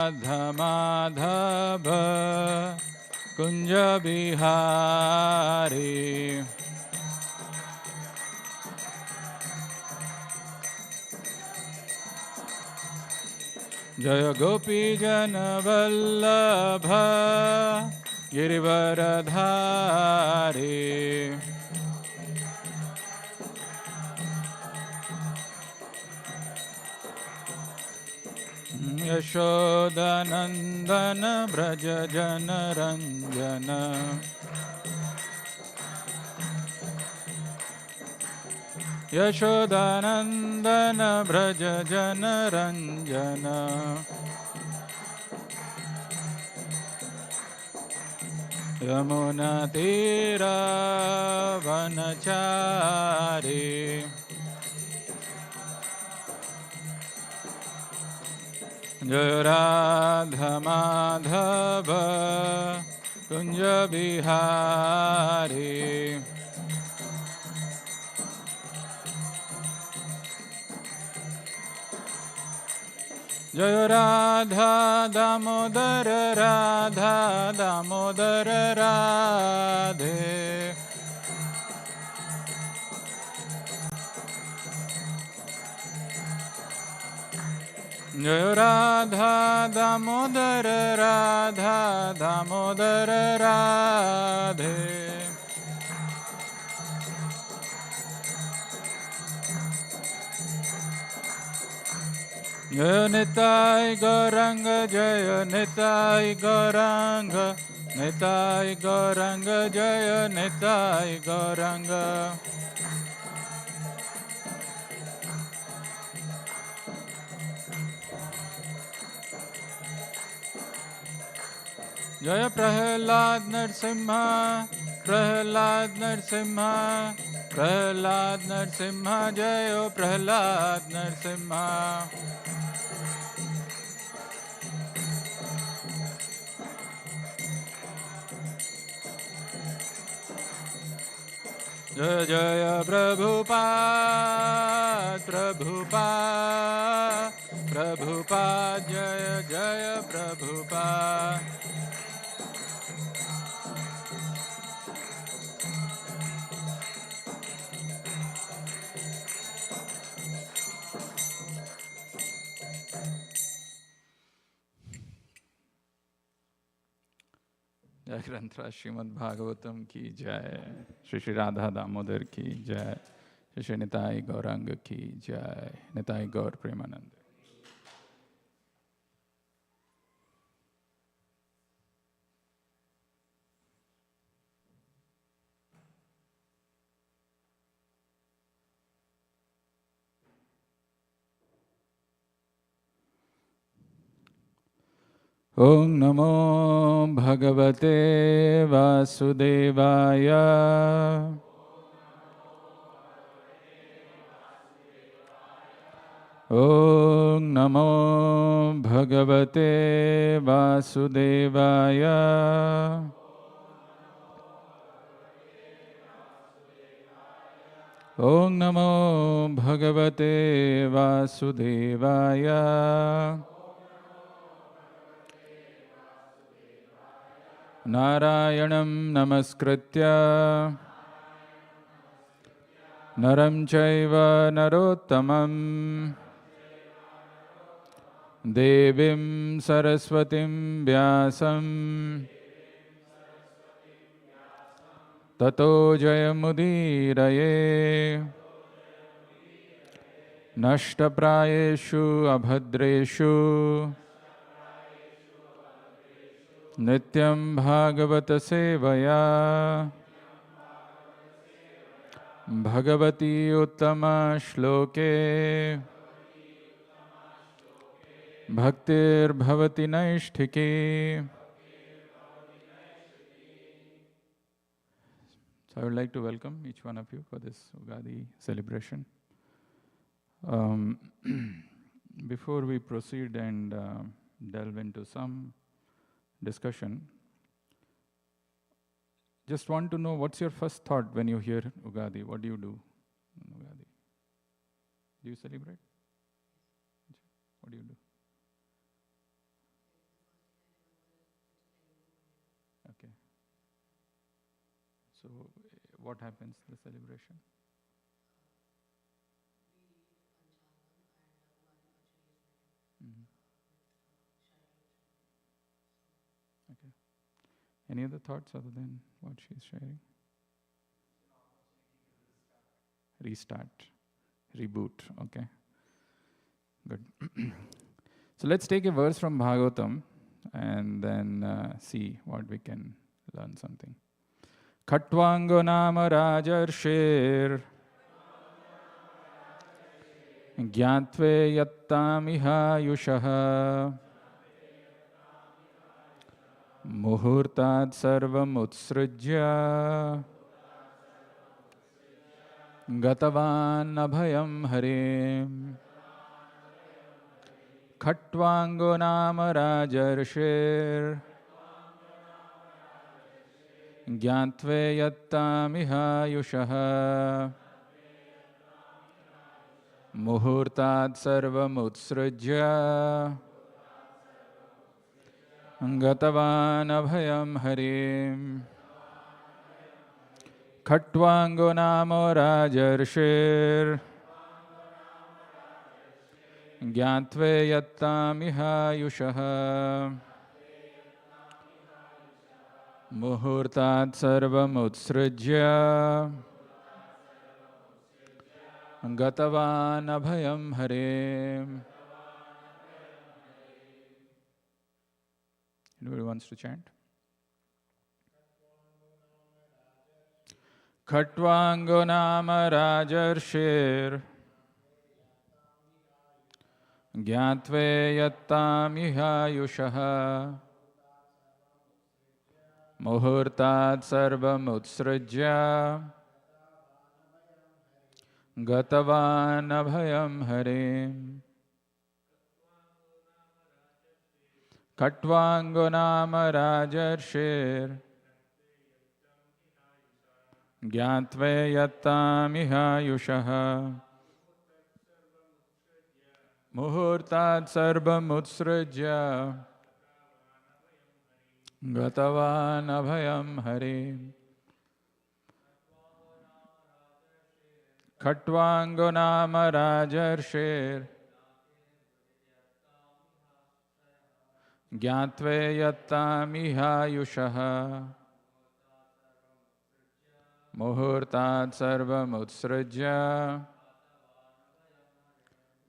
Radha Madhava Kunja Bihari Jaya Gopi Jana Vallabha Girivaradhari Yashodanandana Braja Jana Ranjana Yashodanandana Braja Jana Ranjana Yamuna Tira Vanachari Jaya Radha Madhava Kunja Bihari Jaya Radha Damodara Radha Damodara Radhe Jaya Radha Damodara Radha Damodara Radhe Jaya Nitai Gauranga Jaya Nitai Gauranga Nitai Gauranga Jaya Nitai Gauranga Jaya Prahlad Narsimha Prahlad Narsimha Prahlad Narsimha Jaya Prahlad Narsimha Jaya Jaya Prabhupada Prabhupada Prabhupada Jaya Jaya Prabhupada जय ग्रंथरा श्रीमद् भागवतम की जय श्री श्री राधा दामोदर की जय श्री श्री निताई गौरांग की जय निताई गौर Premanand Om Namo Bhagavate Vasudevaya Om Namo Bhagavate Vasudevaya Om Namo Bhagavate Vasudevaya Narayanam Namaskritya Naram Chaiva Narottamam Devim Saraswatim Vyasam Tato Jayamudiraye Nashtaprayeshu Abhadreshu Nityam Bhagavata Sevaya Bhagavati Uttama Shloke Bhaktir Bhavati Naishtiki. So I would like to welcome each one of you for this Ugadi celebration. Before we proceed and delve into some discussion, just want to know what's your first thought when you hear Ugadi? What do you do on Ugadi? Do you celebrate? What do you do? So, what happens in the celebration? Mhm. Okay. Any other thoughts other than what she's sharing? Restart, reboot. Okay, good. So let's take a verse from Bhagavatam and then see what we can learn something. Khatvango nama rajarshir gyatve yattamiha yushaha muhurtad sarvam utsrujya gatavan abhayam harim. Khatvango nama rajarshir gyatve yattamiha yushaha muhurtad sarvam utsrujya gatavan abhayam harim. Khatvango nama rajarshir gyatve yattamiha yushaha muhurtad sarvam utsrujya gatavan abhayam harim. Anybody wants to chant? Khatvango nama rajarshir gyatve yattamiha yushaha muhurtad sarvam utsrujya gatavan abhayam harim. Khatvango nama rajarshir gyatve yattamiha yushaha muhurtad sarvam utsrujya gatavan abhayam harim. Khatvango nama rajarshir gyatve yattamiha yushaha muhurtad sarvam utsrujya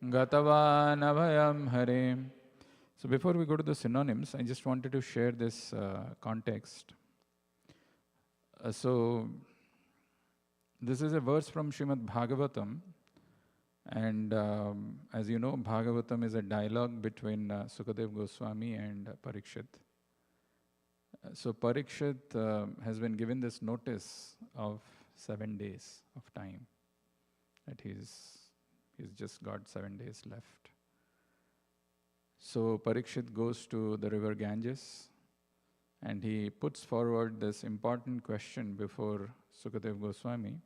gatavan abhayam harim. So before we go to the synonyms, I just wanted to share this context. So this is a verse from Srimad Bhagavatam, and as you know, Bhagavatam is a dialogue between Sukadev Goswami and Parikshit. So Parikshit has been given this notice of 7 days of time, that he's just got 7 days left. So Parikshit goes to the river Ganges and he puts forward this important question before Sukadev Goswami.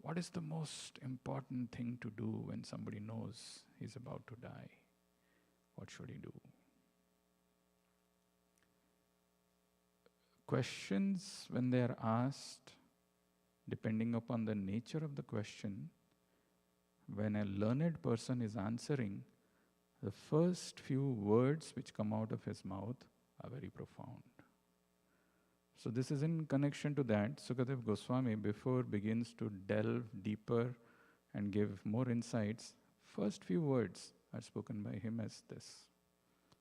What is the most important thing to do when somebody knows he's about to die? What should he do? Questions, when they are asked, depending upon the nature of the question, when a learned person is answering, the first few words which come out of his mouth are very profound. So this is in connection to that. Sukadev Goswami, before begins to delve deeper and give more insights, first few words are spoken by him as this.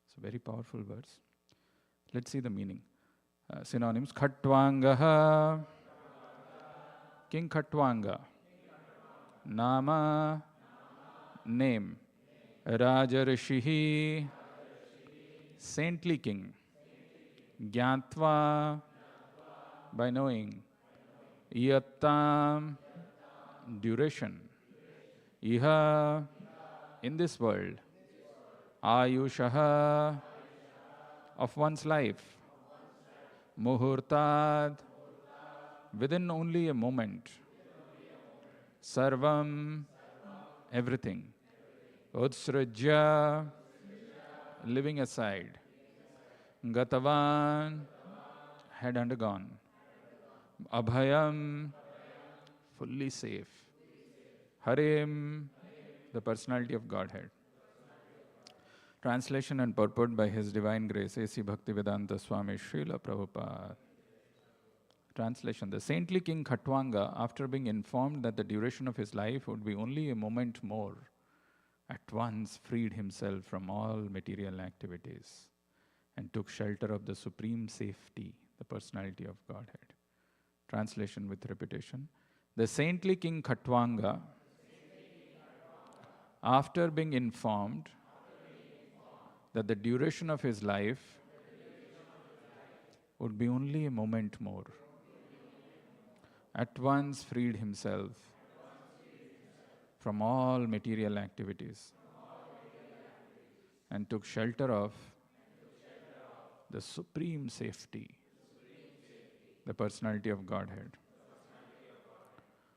It's a very powerful verse. Let's see the meaning. Synonyms. Khatvangaha. King Khatvanga. Nama. Name. Rajarishihi. Saintly king. Gyatva. By knowing. Yattam. Duration. Iha. In this world. Ayushaha. Of one's life. Muhurtad. Within only a moment. Sarvam. Everything. Utsrajya. Living aside. Gatavan. Had undergone. Abhayam, fully safe. Harim, the personality of Godhead. Translation and purport by His Divine Grace, A.C. Bhaktivedanta Swami Srila Prabhupada. Translation. The saintly king Khatwanga, after being informed that the duration of his life would be only a moment more, at once freed himself from all material activities and took shelter of the supreme safety, the personality of Godhead. Translation with repetition. The saintly king Khatwanga, after being informed that the duration of his life would be only a moment more, at once freed himself from all material activities and took shelter of the supreme safety, the personality of Godhead.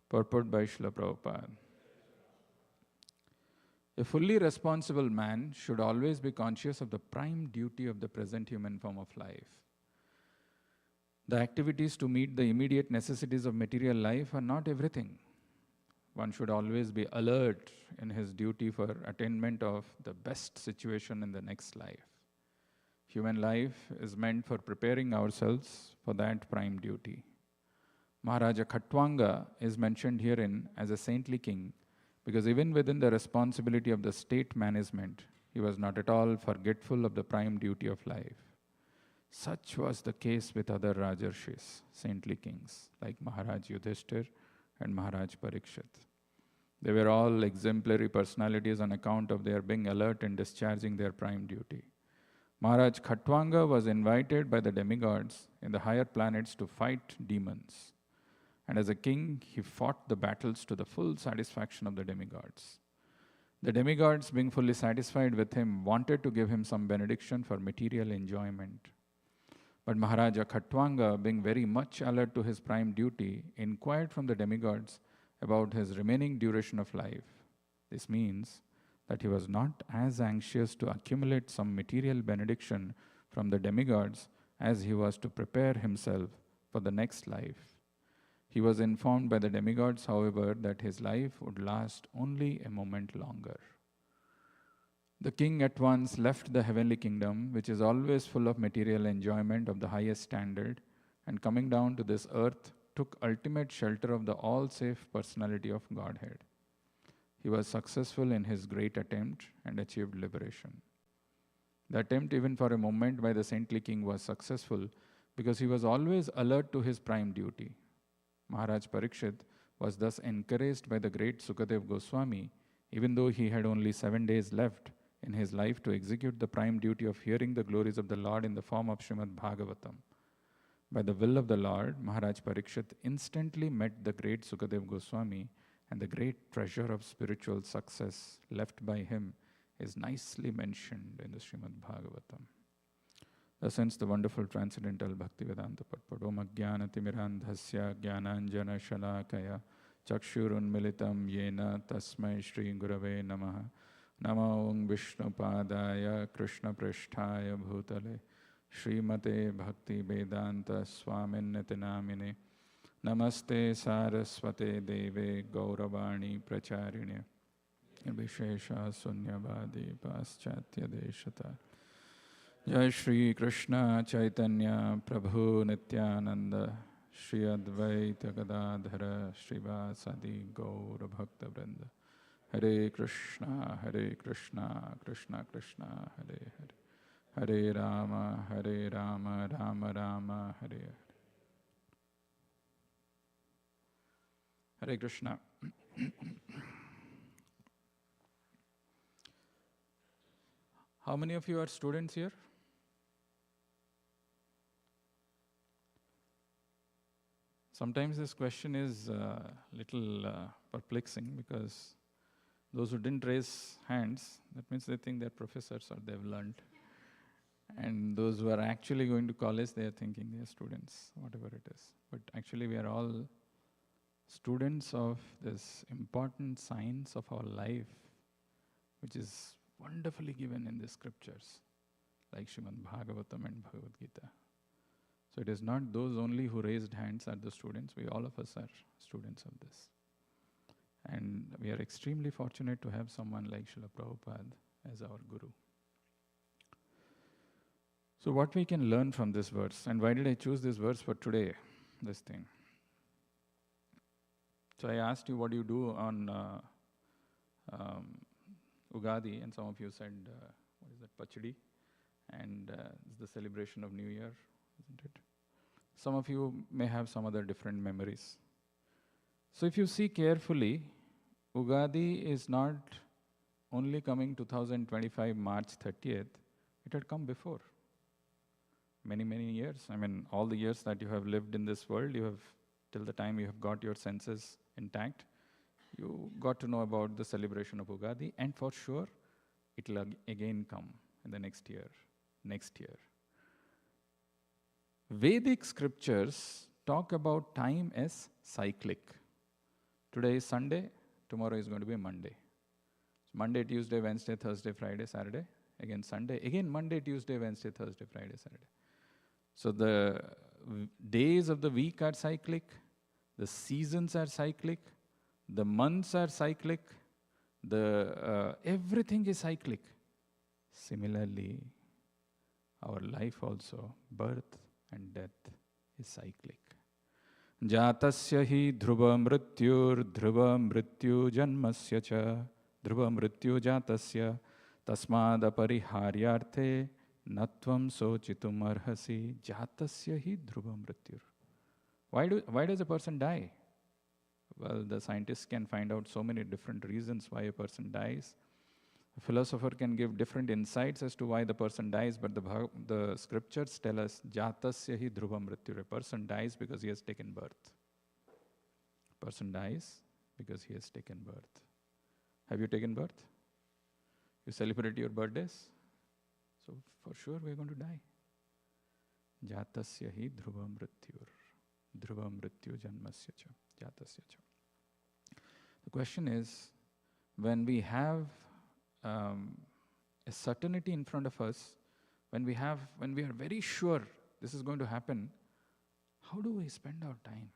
Purport by Srila Prabhupada. A fully responsible man should always be conscious of the prime duty of the present human form of life. The activities to meet the immediate necessities of material life are not everything. One should always be alert in his duty for attainment of the best situation in the next life. Human life is meant for preparing ourselves for that prime duty. Maharaja Khatwanga is mentioned herein as a saintly king because even within the responsibility of the state management, he was not at all forgetful of the prime duty of life. Such was the case with other Rajarshis, saintly kings, like Maharaj Yudhishthir and Maharaj Parikshit. They were all exemplary personalities on account of their being alert and discharging their prime duty. Maharaj Khatwanga was invited by the demigods in the higher planets to fight demons. And as a king, he fought the battles to the full satisfaction of the demigods. The demigods, being fully satisfied with him, wanted to give him some benediction for material enjoyment. But Maharaja Khatwanga, being very much alert to his prime duty, inquired from the demigods about his remaining duration of life. This means that he was not as anxious to accumulate some material benediction from the demigods as he was to prepare himself for the next life. He was informed by the demigods, however, that his life would last only a moment longer. The king at once left the heavenly kingdom, which is always full of material enjoyment of the highest standard, and coming down to this earth, took ultimate shelter of the all-safe personality of Godhead. He was successful in his great attempt and achieved liberation. The attempt, even for a moment, by the saintly king was successful because he was always alert to his prime duty. Maharaj Parikshit was thus encouraged by the great Sukadev Goswami, even though he had only 7 days left in his life to execute the prime duty of hearing the glories of the Lord in the form of Srimad Bhagavatam. By the will of the Lord, Maharaj Parikshit instantly met the great Sukadev Goswami, and the great treasure of spiritual success left by him is nicely mentioned in the Srimad Bhagavatam. Thus ends the wonderful transcendental Bhaktivedanta Purport. Om Ajnanatimirandhasya Jnananjana Shalakaya Chakshurunmilitam Yena Tasmai Shri Gurave Namaha Namo Om Vishnupadaya Krishna Pristhaya Bhutale Srimate Bhakti Vedanta Swaminiti Namine Namaste Saraswate Deve Gauravani Pracharine Vishesha Sunyavadi Paschatya Deshata Jai Shri Krishna Chaitanya Prabhu Nityananda Shri Advaita Gadadhara Srivasadi Gaura Bhakta Vrinda Hare Krishna Krishna Krishna Hare Hare Hare Rama Rama Rama Hare Hare. Hare Krishna. How many of you are students here? Sometimes this question is a little perplexing because those who didn't raise hands, that means they think they're professors or they've learned. And those who are actually going to college, they are thinking they are students, whatever it is. But actually we are all students of this important science of our life, which is wonderfully given in the scriptures, like Srimad Bhagavatam and Bhagavad Gita. So it is not those only who raised hands are the students. We all of us are students of this. And we are extremely fortunate to have someone like Srila Prabhupada as our guru. So what we can learn from this verse, and why did I choose this verse for today, this thing? So I asked you what do you do on Ugadi, and some of you said, what is that, Pachadi? And it's the celebration of New Year, isn't it? Some of you may have some other different memories. So if you see carefully, Ugadi is not only coming 2025 March 30th, it had come before. Many, many years. I mean, all the years that you have lived in this world, you have, till the time you have got your senses intact, you got to know about the celebration of Ugadi, and for sure, it will again come in the next year. Vedic scriptures talk about time as cyclic. Today is Sunday, tomorrow is going to be Monday. So Monday, Tuesday, Wednesday, Thursday, Friday, Saturday. Again Sunday, again Monday, Tuesday, Wednesday, Thursday, Friday, Saturday. So the days of the week are cyclic, the seasons are cyclic, the months are cyclic, everything is cyclic. Similarly, our life also, birth and death, is cyclic. Jatasya hi dhruva mrityu janmasya cha dhruva mrityu jatasya tasmad apariharyarthe natvam sochitum arhasi jatasya hi dhruva mrityur. Why does a person die? Well, the scientists can find out so many different reasons why a person dies. A philosopher can give different insights as to why the person dies, but the scriptures tell us, Jatasya hi dhruva mrityur. A person dies because he has taken birth. A person dies because he has taken birth. Have you taken birth? You celebrate your birthdays? So for sure we are going to die. Jatasya hi dhruva mrityur. Dhruva mrityu janmasya cha. Jatasya cha. The question is, when we have a certainty in front of us, when we are very sure this is going to happen, how do we spend our time?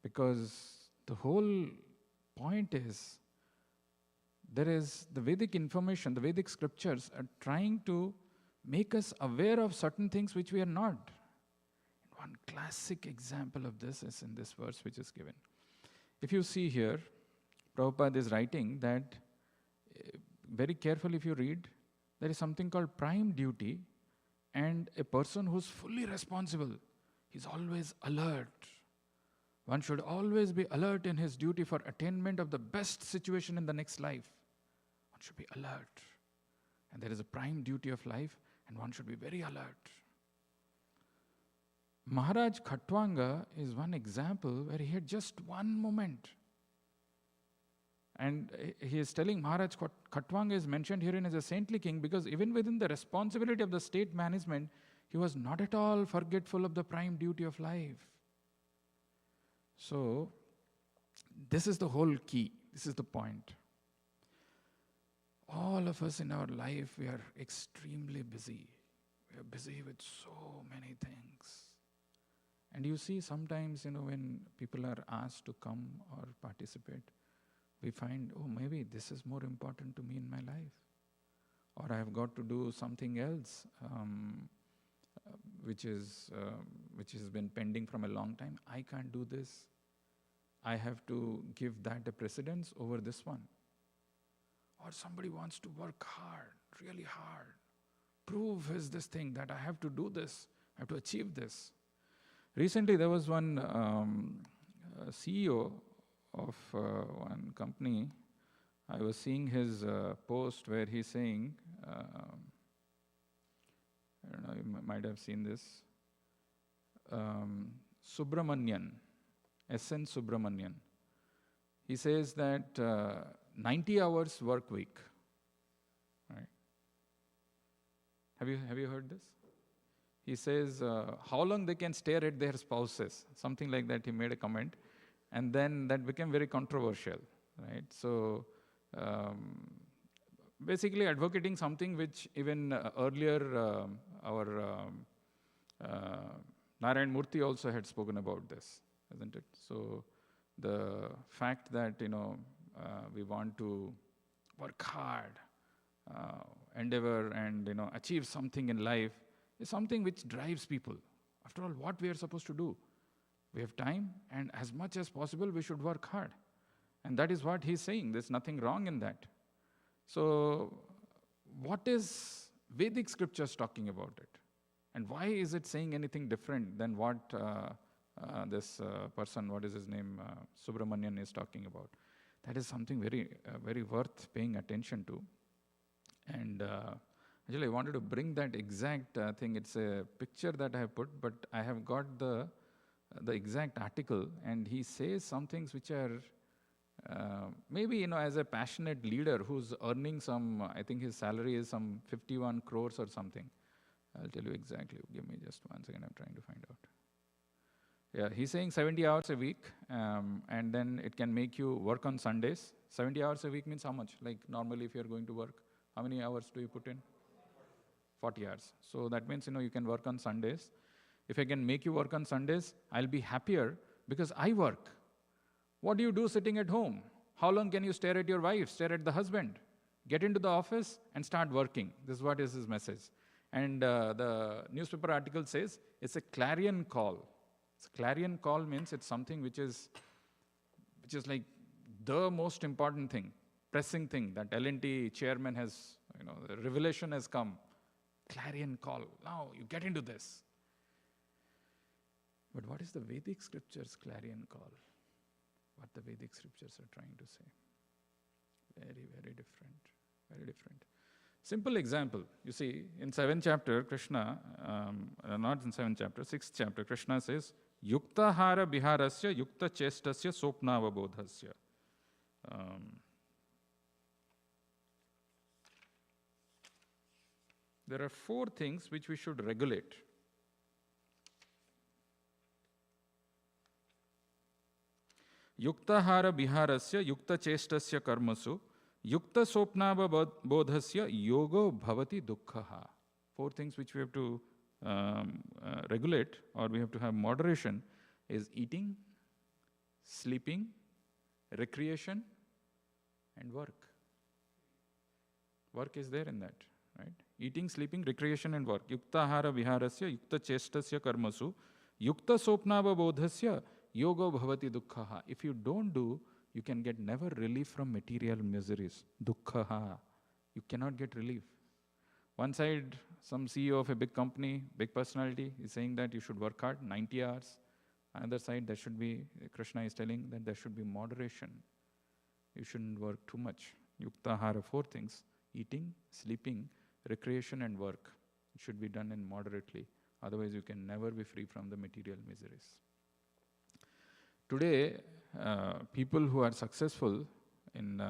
Because the whole point is, there is the Vedic information, the Vedic scriptures are trying to make us aware of certain things which we are not. One classic example of this is in this verse which is given. If you see here, Prabhupada is writing that, very carefully if you read, there is something called prime duty, and a person who's fully responsible, he's always alert. One should always be alert in his duty for attainment of the best situation in the next life. One should be alert. And there is a prime duty of life, and one should be very alert. Maharaj Khatwanga is one example where he had just one moment. And he is telling Maharaj Khatwanga is mentioned herein as a saintly king because even within the responsibility of the state management, he was not at all forgetful of the prime duty of life. So, this is the whole key. This is the point. All of us in our life, we are extremely busy. We are busy with so many things. And you see sometimes, when people are asked to come or participate, we find, oh, maybe this is more important to me in my life. Or I have got to do something else, which has been pending from a long time. I can't do this. I have to give that a precedence over this one. Or somebody wants to work hard, really hard. Prove this thing that I have to do this, I have to achieve this. Recently, there was one CEO of one company. I was seeing his post where he's saying, I don't know, you might have seen this, Subramanian, S.N. Subramanian. He says that 90 hours work week. Right? Have you heard this? He says how long they can stare at their spouses, something like that. He made a comment, and then that became very controversial, right? So basically advocating something which even earlier our Narayan Murthy also had spoken about this, isn't it? So the fact that, we want to work hard, endeavor and, achieve something in life is something which drives people. After all, what we are supposed to do? We have time, and as much as possible, we should work hard. And that is what he's saying. There's nothing wrong in that. So what is Vedic scriptures talking about it? And why is it saying anything different than what this person, what is his name, Subramanian is talking about? That is something very worth paying attention to. And actually, I wanted to bring that exact thing. It's a picture that I have put, but I have got the exact article, and he says some things which are maybe, as a passionate leader who's earning some, I think his salary is some 51 crores or something. I'll tell you exactly. Give me just 1 second. I'm trying to find out. Yeah, he's saying 70 hours a week, and then it can make you work on Sundays. 70 hours a week means how much? Like normally if you're going to work, how many hours do you put in? 40 hours. So that means, you can work on Sundays. If I can make you work on Sundays, I'll be happier because I work. What do you do sitting at home? How long can you stare at your wife, stare at the husband? Get into the office and start working. This is what is his message. And the newspaper article says it's a clarion call. So clarion call means it's something which is like the most important thing, pressing thing that L&T chairman has, the revelation has come. Clarion call. Now you get into this. But what is the Vedic scriptures clarion call? What the Vedic scriptures are trying to say? Very, very different. Very different. Simple example. You see, in 7th chapter, Krishna, not in 7th chapter, 6th chapter, Krishna says, Yukta hara biharasya yukta chestasya sopnavabodhasya. There are 4 things which we should regulate. Yukta hara biharasya yukta chestasya karmasu yukta sopnava bodhasya yogo bhavati dukkhaha. 4 things which we have to regulate, or we have to have moderation, is eating, sleeping, recreation, and work. Work is there in that, right? Eating, sleeping, recreation, and work. Yukta hara viharasya, yukta chestasya karmasu, yukta sopnava bodhasya, yogo bhavati dukkhaha. If you don't do, you can get never relief from material miseries. Dukkhaha. You cannot get relief. One side, some CEO of a big company, big personality, is saying that you should work hard, 90 hours. Another side, there should be, Krishna is telling that there should be moderation. You shouldn't work too much. Yukta hara, 4 things: eating, sleeping, recreation, and work. It should be done in moderately. Otherwise, you can never be free from the material miseries. Today, people who are successful in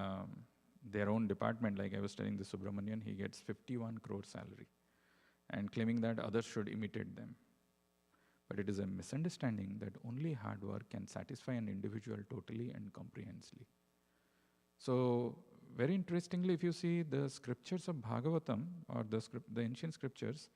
their own department, like I was telling the Subramanian, he gets 51 crore salary and claiming that others should imitate them. But it is a misunderstanding that only hard work can satisfy an individual totally and comprehensively. So, very interestingly, if you see the scriptures of Bhagavatam, or the ancient scriptures,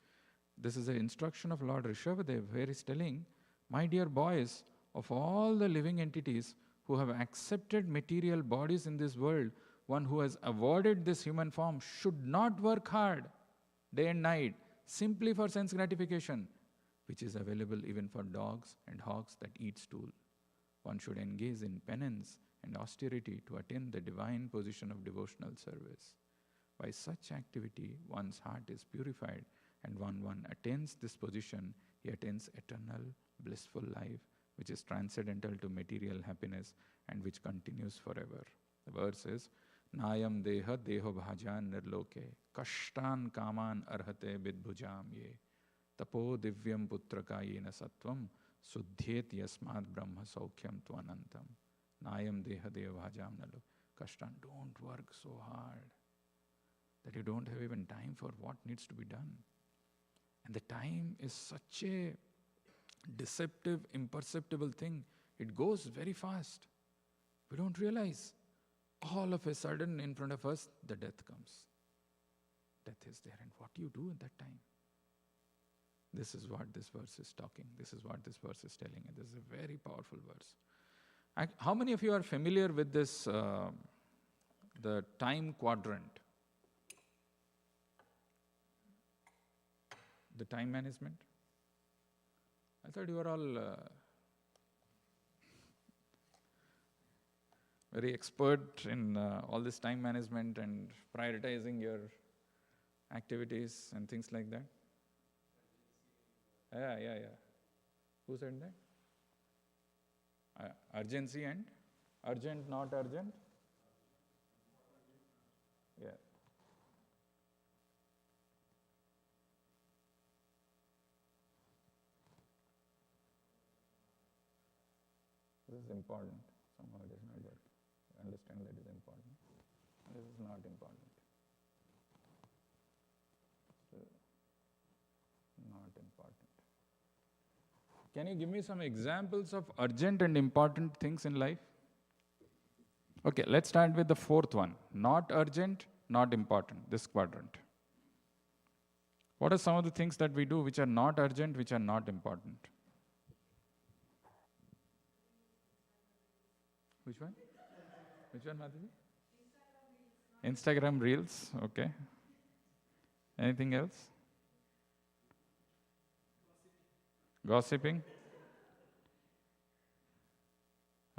this is an instruction of Lord Rishabhadev, where he's telling, my dear boys, of all the living entities who have accepted material bodies in this world, one who has avoided this human form should not work hard day and night simply for sense gratification, which is available even for dogs and hogs that eat stool. One should engage in penance and austerity to attain the divine position of devotional service. By such activity, one's heart is purified, and when one attains this position, he attains eternal, blissful life, which is transcendental to material happiness and which continues forever. The verse is, Nayam deha deho bhajan nirloke, kashtan kaman arhate vidbhujam ye, tapo divyam putrakayena sattvam, suddhyet yasmad brahma saukhyam tvanantam. Nayam deha deho bhajam nirloke. Kashtan, don't work so hard that you don't have even time for what needs to be done. And the time is such a deceptive, imperceptible thing. It goes very fast. We don't realize. All of a sudden, in front of us, the death comes. Death is there. And what do you do at that time? this is what this verse is talking. This is what this verse is telling. And this is a very powerful verse. How many of you are familiar with this, the time quadrant? The time management? I thought you were all very expert in all this time management and prioritizing your activities and things like that. Yeah. Who said that? Urgency and urgent, not urgent? Yeah. This is important. Somehow it is not working. Understand that is important. This is not important. So, not important. Can you give me some examples of urgent and important things in life? Okay, let's start with the fourth one. Not urgent, not important, this quadrant. What are some of the things that we do which are not urgent, which are not important? Which one? Which one, Madhavi? Instagram Reels, okay. Anything else? Gossiping?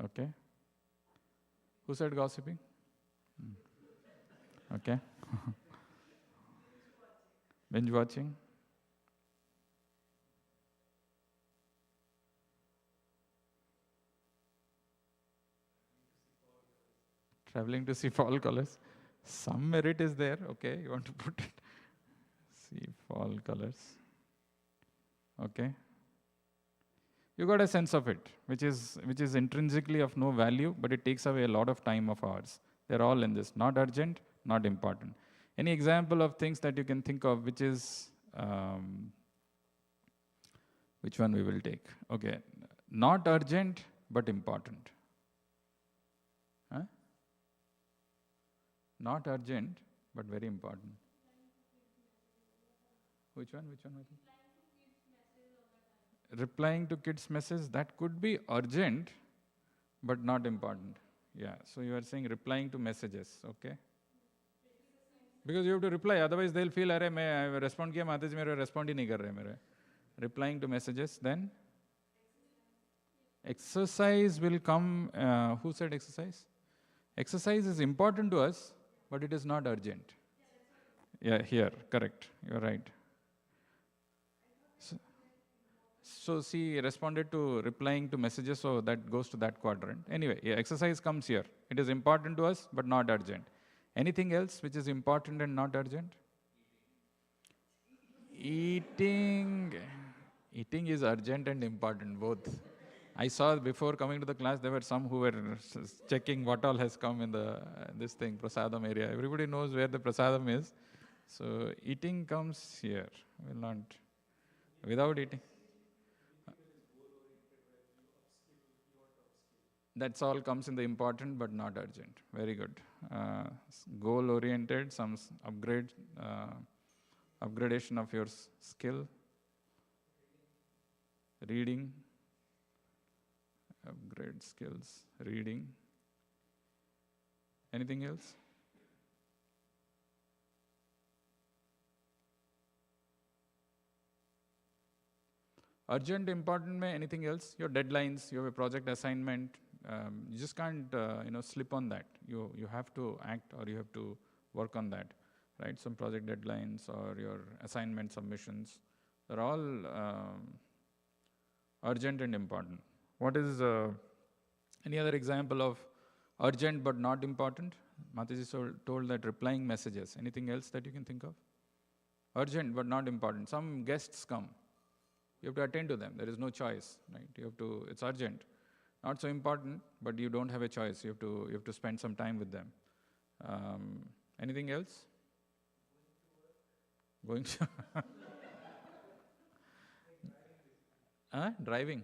Okay. Who said gossiping? Okay. Binge watching? Traveling to see fall colors. Some merit is there, okay, you want to put it. See fall colors. Okay. You got a sense of it, which is intrinsically of no value, but it takes away a lot of time of ours. They're all in this. Not urgent, not important. Any example of things that you can think of, which is, which one we will take? Okay. Not urgent, but important. Huh? Not urgent, but very important. Which one? Replying to kids' messages, that could be urgent, but not important. Yeah, so you are saying replying to messages, okay? Because you have to reply, otherwise they'll feel, अरे मैं respond किया, माता जी मेरे respond ही नहीं कर रहे मेरे. Replying to messages, then? Exercise will come, who said exercise? Exercise is important to us, but it is not urgent. Yeah, here, correct, you're right. So she responded to replying to messages, so that goes to that quadrant. Anyway, yeah, exercise comes here. It is important to us, but not urgent. Anything else which is important and not urgent? Eating is urgent and important, both. I saw before coming to the class, there were some who were checking what all has come in the this thing, prasadam area. Everybody knows where the prasadam is. So eating comes here. Will not, without eating. That's all comes in the important but not urgent. Very good. Goal-oriented, some upgradation of your skill. Reading, upgrade skills, reading. Anything else? Urgent, important, anything else? Your deadlines, you have a project assignment. You just can't, slip on that. You have to act, or you have to work on that, right? Some project deadlines or your assignment submissions. They're all urgent and important. What is any other example of urgent but not important? Mataji told that replying messages. Anything else that you can think of? Urgent but not important. Some guests come. You have to attend to them. There is no choice, right? You have to. It's urgent. Not so important, but you don't have a choice. You have to spend some time with them. Anything else? Going to driving.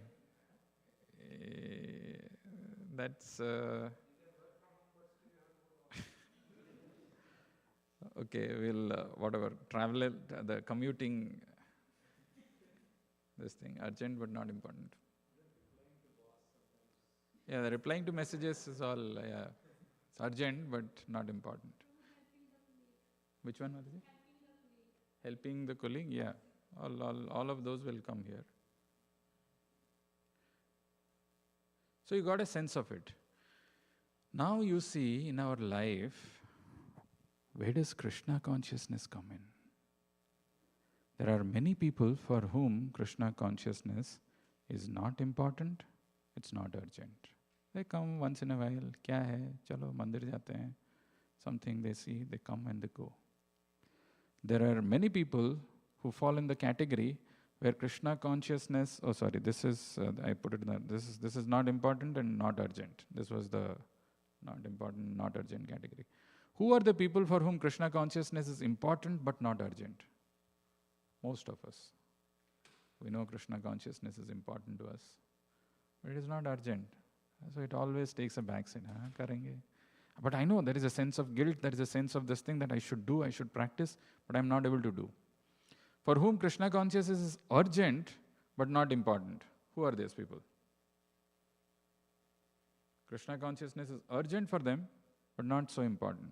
That's okay. We'll whatever travel, the commuting. This thing, urgent but not important. Yeah, the replying to messages is all, yeah, it's urgent but not important. Which one was it? Helping the colleague, yeah. All of those will come here. So you got a sense of it. Now you see in our life, where does Krishna consciousness come in? There are many people for whom Krishna consciousness is not important, it's not urgent. They come once in a while, kya hai, chalo mandir jate hain, something they see, they come and they go. There are many people who fall in the category where Krishna consciousness, this is, I put it in that, this is not important and not urgent. This was the not important, not urgent category. Who are the people for whom Krishna consciousness is important but not urgent? Most of us. We know Krishna consciousness is important to us, but it is not urgent. So it always takes a backseat. Karenge. But I know there is a sense of guilt, there is a sense of this thing that I should do, I should practice, but I'm not able to do. For whom Krishna consciousness is urgent but not important. Who are these people? Krishna consciousness is urgent for them but not so important.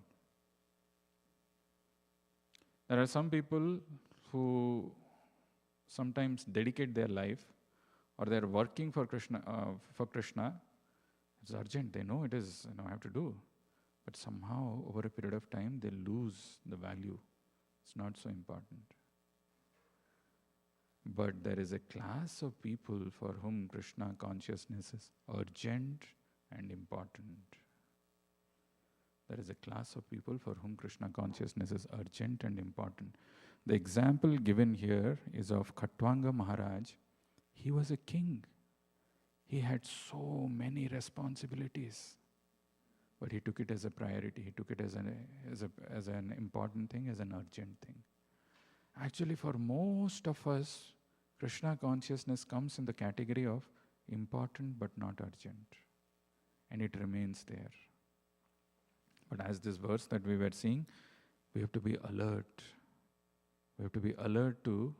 There are some people who sometimes dedicate their life or they're working for Krishna. It's urgent, they know it is, I have to do. But somehow over a period of time they lose the value. It's not so important. But there is a class of people for whom Krishna consciousness is urgent and important. There is a class of people for whom Krishna consciousness is urgent and important. The example given here is of Khatwanga Maharaj. He was a king. He had so many responsibilities. But he took it as a priority. He took it as an important thing, as an urgent thing. Actually, for most of us, Krishna consciousness comes in the category of important but not urgent. And it remains there. But as this verse that we were seeing, we have to be alert. We have to be alert to,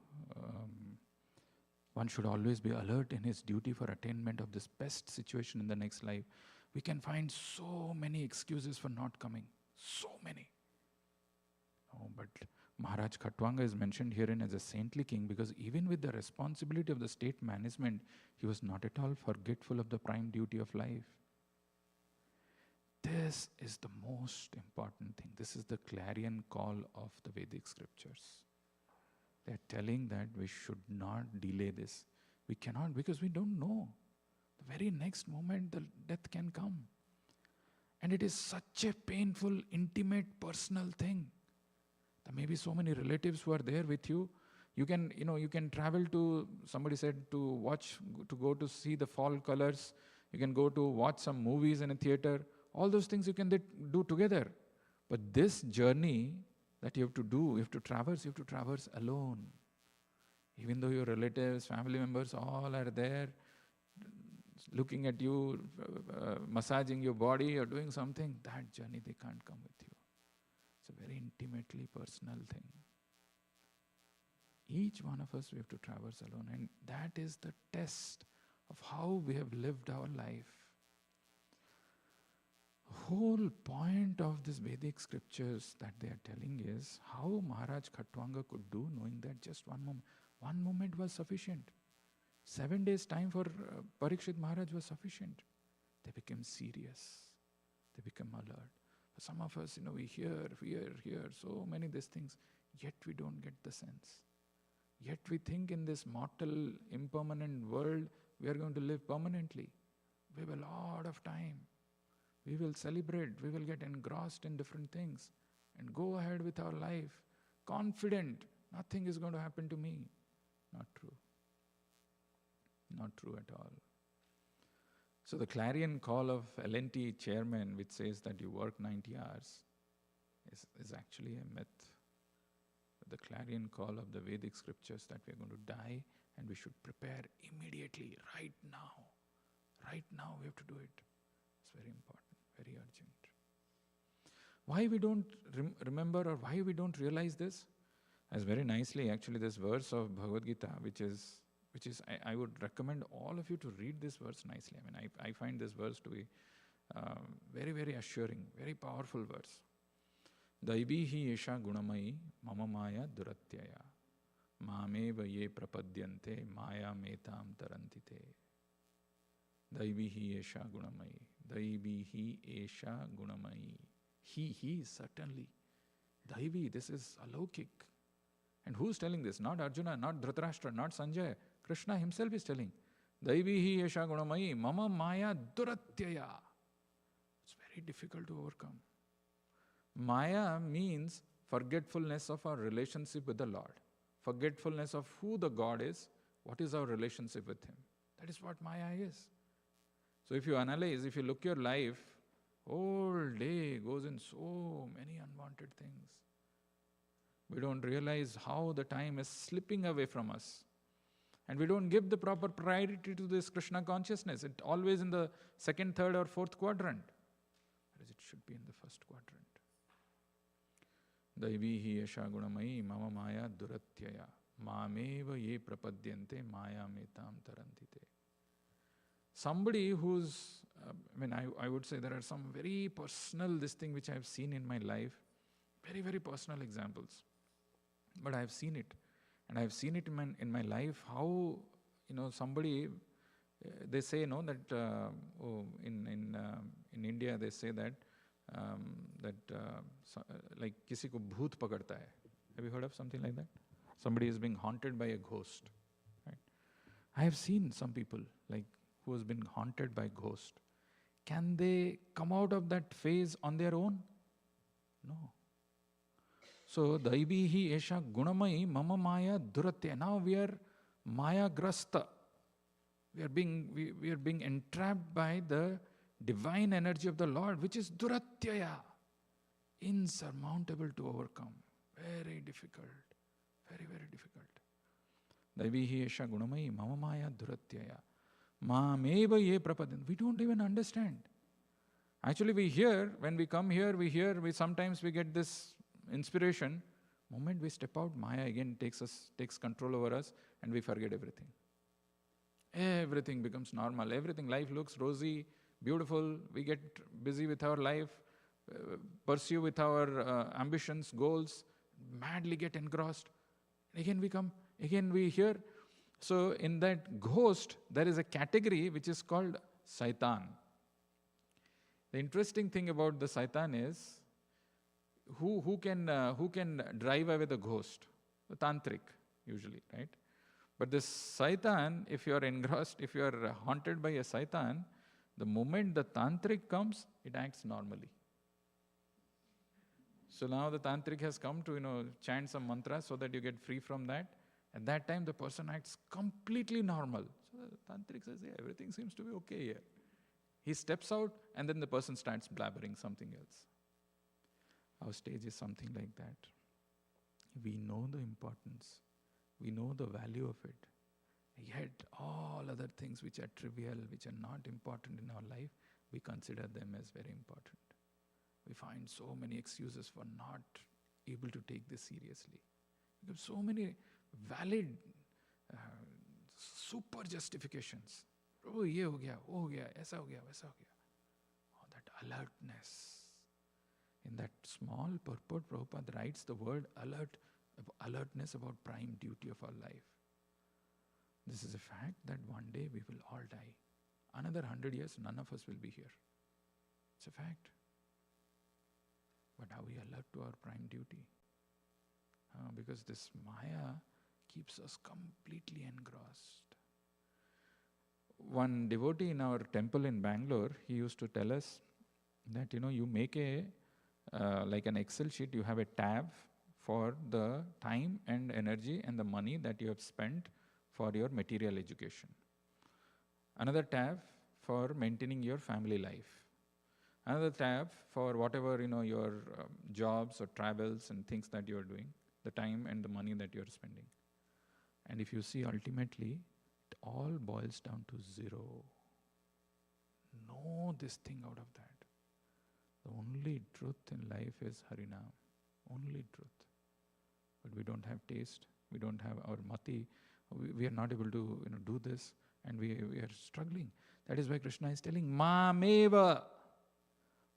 one should always be alert in his duty for attainment of this best situation in the next life. We can find so many excuses for not coming. So many. Oh, but Maharaj Khatwanga is mentioned herein as a saintly king because even with the responsibility of the state management, he was not at all forgetful of the prime duty of life. This is the most important thing. This is the clarion call of the Vedic scriptures. They are telling that we should not delay this. We cannot because we don't know. The very next moment the death can come. And it is such a painful, intimate, personal thing. There may be so many relatives who are there with you. You can travel to, somebody said, to go to see the fall colors. You can go to watch some movies in a theater. All those things you can do together. But this journey that you have to do, you have to traverse alone. Even though your relatives, family members, all are there, looking at you, massaging your body or doing something, that journey they can't come with you. It's a very intimately personal thing. Each one of us, we have to traverse alone. And that is the test of how we have lived our life. The whole point of this Vedic scriptures that they are telling is how Maharaj Khatwanga could do, knowing that just one moment was sufficient. 7 days time for Parikshit Maharaj was sufficient. They became serious. They become alert. For some of us, we hear so many these things, yet we don't get the sense. Yet we think in this mortal, impermanent world, we are going to live permanently. We have a lot of time. We will celebrate, we will get engrossed in different things and go ahead with our life, confident, nothing is going to happen to me. Not true. Not true at all. So the clarion call of L&T chairman, which says that you work 90 hours, is actually a myth. The clarion call of the Vedic scriptures that we are going to die and we should prepare immediately, right now. Right now we have to do it. It's very important, very urgent. Why we don't remember or why we don't realize this? As very nicely, actually, this verse of Bhagavad Gita, which is which is, I would recommend all of you to read this verse nicely. I mean, I find this verse to be very, very assuring, very powerful verse. Daivihi esha gunamayi mama maya duratyaya mameva ye prapadyante maya metam tarantite. Daivihi esha gunamayi. Daivihi esha gunamayi. He is certainly. Daivi, this is alaukik. And who's telling this? Not Arjuna, not Dhritarashtra, not Sanjay. Krishna himself is telling. Daivihi esha gunamayi mama maya duratyaya. It's very difficult to overcome. Maya means forgetfulness of our relationship with the Lord. Forgetfulness of who the God is, what is our relationship with Him. That is what Maya is. So if you analyze, if you look your life, whole day goes in so many unwanted things. We don't realize how the time is slipping away from us. And we don't give the proper priority to this Krishna consciousness. It's always in the second, third or fourth quadrant. Whereas it should be in the first quadrant. Daivihi yasha gunamayi mama maya duratyaya mameva ye prapadyante maya metam tarantite. Somebody who's, I would say there are some very personal, this thing which I have seen in my life, very, very personal examples. But I have seen it. And I have seen it in my life, how, somebody, they say, that in India they say that, like kisi ko bhoot pagadta hai. Have you heard of something like that? Somebody is being haunted by a ghost. Right? I have seen some people like who has been haunted by ghost. Can they come out of that phase on their own? No. So, Daivihi esha gunamayi mama maya duratya. Now we are maya grasta. We are being entrapped by the divine energy of the Lord, which is duratyaya. Insurmountable to overcome. Very difficult. Very, very difficult. Daivihi esha gunamayi mama maya duratyaya. Mameva ye prapadyan. We don't even understand. Actually, we hear, when we come here, sometimes we get this inspiration. Moment we step out, Maya again takes control over us, and we forget everything. Everything becomes normal. Life looks rosy, beautiful. We get busy with our life, pursue with our ambitions, goals, madly get engrossed. Again we hear. So in that ghost, there is a category which is called Saitan. The interesting thing about the Saitan is, who can drive away the ghost? The tantric, usually, right? But this Saitan, if you are engrossed, if you are haunted by a Saitan, the moment the tantric comes, it acts normally. So now the tantric has come to chant some mantras so that you get free from that. At that time, the person acts completely normal. So the tantric says, yeah, everything seems to be okay here. He steps out, and then the person starts blabbering something else. Our stage is something like that. We know the importance. We know the value of it. Yet all other things which are trivial, which are not important in our life, we consider them as very important. We find so many excuses for not able to take this seriously. We have so many valid, super justifications. Oh, ye ho gaya, wo ho gaya, aisa ho gaya, waisa ho gaya. Oh, that alertness. In that small purport, Prabhupada writes the word alertness about prime duty of our life. This is a fact that one day we will all die. Another 100 years, none of us will be here. It's a fact. But are we alert to our prime duty? Because this Maya keeps us completely engrossed. One devotee in our temple in Bangalore, he used to tell us that, you make like an Excel sheet, you have a tab for the time and energy and the money that you have spent for your material education. Another tab for maintaining your family life. Another tab for whatever, your jobs or travels and things that you are doing, the time and the money that you are spending. And if you see, ultimately, it all boils down to zero. Know this thing out of that. The only truth in life is Harinam. Only truth. But we don't have taste. We don't have our mati. We are not able to do this, and we are struggling. That is why Krishna is telling, Mameva.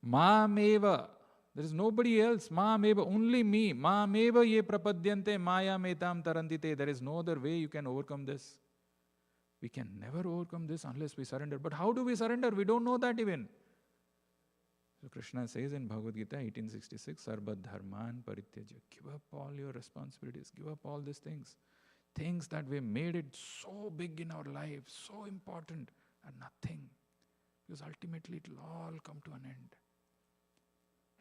Mameva. There is nobody else. Mameva. Only me. Mameva ye prapadyante maya metam tarandite. There is no other way you can overcome this. We can never overcome this unless we surrender. But how do we surrender? We don't know that even. So Krishna says in Bhagavad Gita 1866, Sarva dharman parityaja. Give up all your responsibilities. Give up all these things. Things that we made it so big in our life, so important, are nothing. Because ultimately it will all come to an end.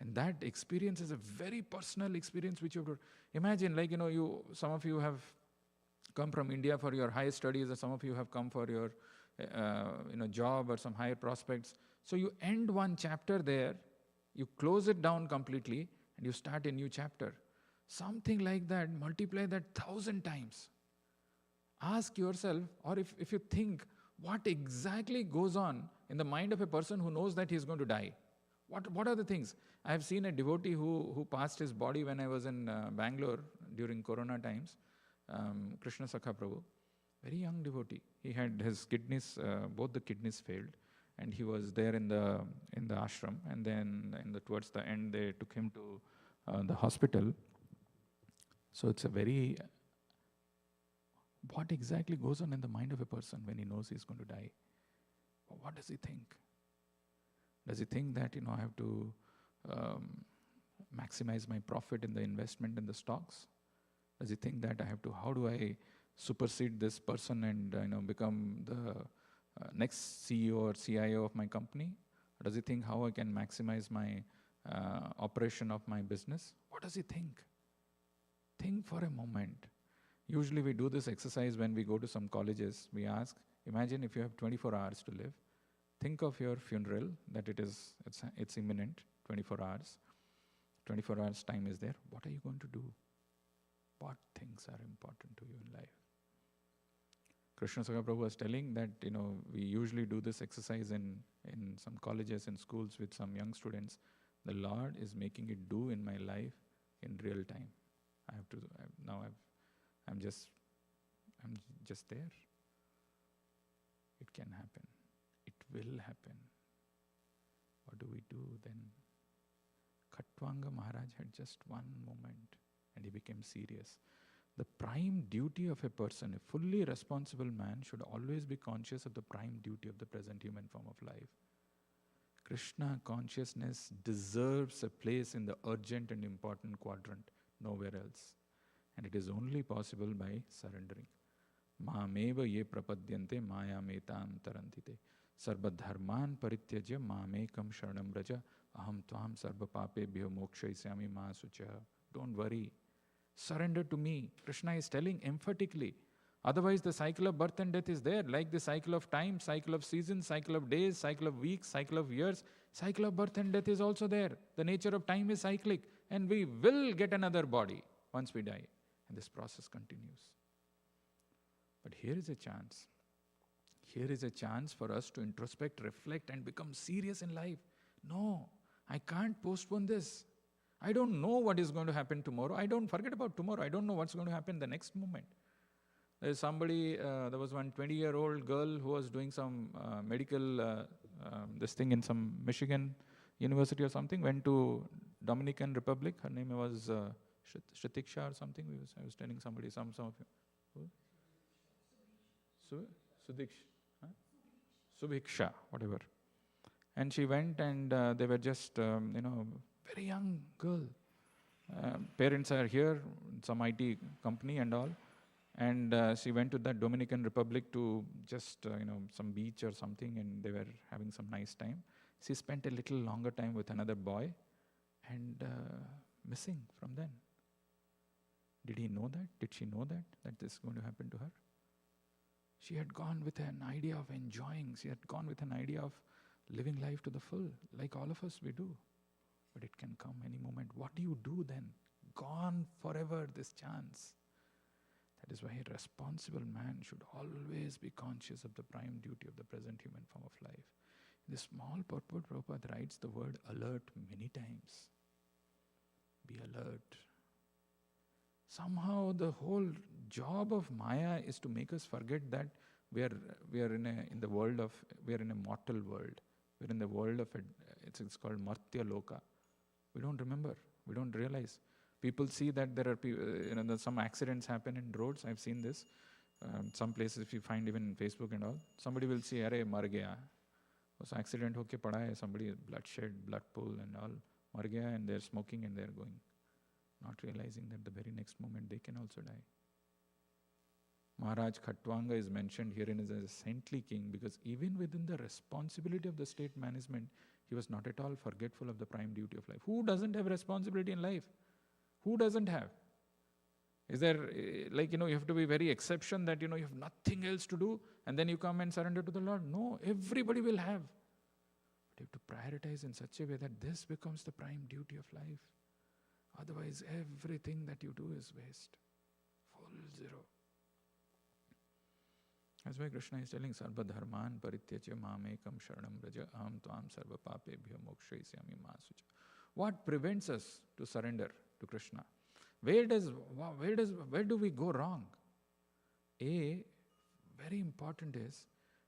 And that experience is a very personal experience which you have to imagine. Like, some of you have come from India for your higher studies, or some of you have come for your job or some higher prospects. So you end one chapter there, you close it down completely, and you start a new chapter. Something like that, multiply that 1,000 times. Ask yourself, or if you think, what exactly goes on in the mind of a person who knows that he is going to die? What are the things? I have seen a devotee who passed his body when I was in Bangalore during Corona times, Krishna Sakha Prabhu, very young devotee. He had his kidneys, both the kidneys failed, and he was there in the ashram, and then towards the end they took him to the hospital. So it's a very, what exactly goes on in the mind of a person when he knows he's going to die? What does he think? Does he think that, I have to maximize my profit in the investment in the stocks? Does he think that how do I supersede this person and, become the next CEO or CIO of my company? Or does he think how I can maximize my operation of my business? What does he think? Think for a moment. Usually we do this exercise when we go to some colleges. We ask, imagine if you have 24 hours to live. Think of your funeral, that it's imminent, 24 hours. 24 hours time is there. What are you going to do? What things are important to you in life? Krishna Sakha Prabhu was telling that, we usually do this exercise in some colleges and schools with some young students. The Lord is making it do in my life in real time. I'm just there. It can happen. It will happen. What do we do then? Khatwanga Maharaj had just one moment and he became serious. The prime duty of a person, a fully responsible man, should always be conscious of the prime duty of the present human form of life. Krishna consciousness deserves a place in the urgent and important quadrant, nowhere else. And it is only possible by surrendering. Mameva ye prapadyante maya metam tarantite. Sarva dharman parityajya mamekam sharanam braja. Aham tvam sarva papebhyo mokshaisyami ma sucha. Don't worry. Surrender to me. Krishna is telling emphatically. Otherwise the cycle of birth and death is there. Like the cycle of time, cycle of seasons, cycle of days, cycle of weeks, cycle of years. Cycle of birth and death is also there. The nature of time is cyclic. And we will get another body once we die. And this process continues. But here is a chance. Here is a chance for us to introspect, reflect, and become serious in life. No, I can't postpone this. I don't know what is going to happen tomorrow. I don't forget about tomorrow. I don't know what's going to happen the next moment. There's somebody, there was one 20-year-old girl who was doing some medical, this thing in some Michigan university or something, went to Dominican Republic. Her name was Shritiksha or something. I was telling somebody, some of you. Subhiksha, whatever. And she went and they were just, very young girl. Parents are here, some IT company and all. And she went to that Dominican Republic to just, some beach or something, and they were having some nice time. She spent a little longer time with another boy and missing from then. Did he know that? Did she know that this is going to happen to her? She had gone with an idea of enjoying. She had gone with an idea of living life to the full, like all of us we do. But it can come any moment. What do you do then? Gone forever, this chance. That is why a responsible man should always be conscious of the prime duty of the present human form of life. In the small purport, Prabhupada writes the word alert many times. Be alert. Somehow the whole job of Maya is to make us forget that we are in the world of, we are in a mortal world. We're in the world of it's called Martya Loka. We don't remember. We don't realize. People see that there are there's some accidents happen in roads. I've seen this. Some places, if you find even Facebook and all, somebody will say, "Arey mar gaya." Was accident hoke pada hai. Somebody bloodshed, blood pool and all mar gaya, and they're smoking and they're going, not realizing that the very next moment they can also die. Maharaj Khatwanga is mentioned herein as a saintly king because even within the responsibility of the state management, he was not at all forgetful of the prime duty of life. Who doesn't have responsibility in life? Who doesn't have? Is there, you have to be very exception that, you have nothing else to do and then you come and surrender to the Lord? No, everybody will have. But you have to prioritize in such a way that this becomes the prime duty of life. Otherwise, everything that you do is waste. Full zero. That's why Krishna is telling, Sarva dharman parityaja mamekam sharanam raja aham tvam sarva papebhyo mokshayisami ma sucha. What prevents us to surrender to Krishna? Where do we go wrong? Very important is,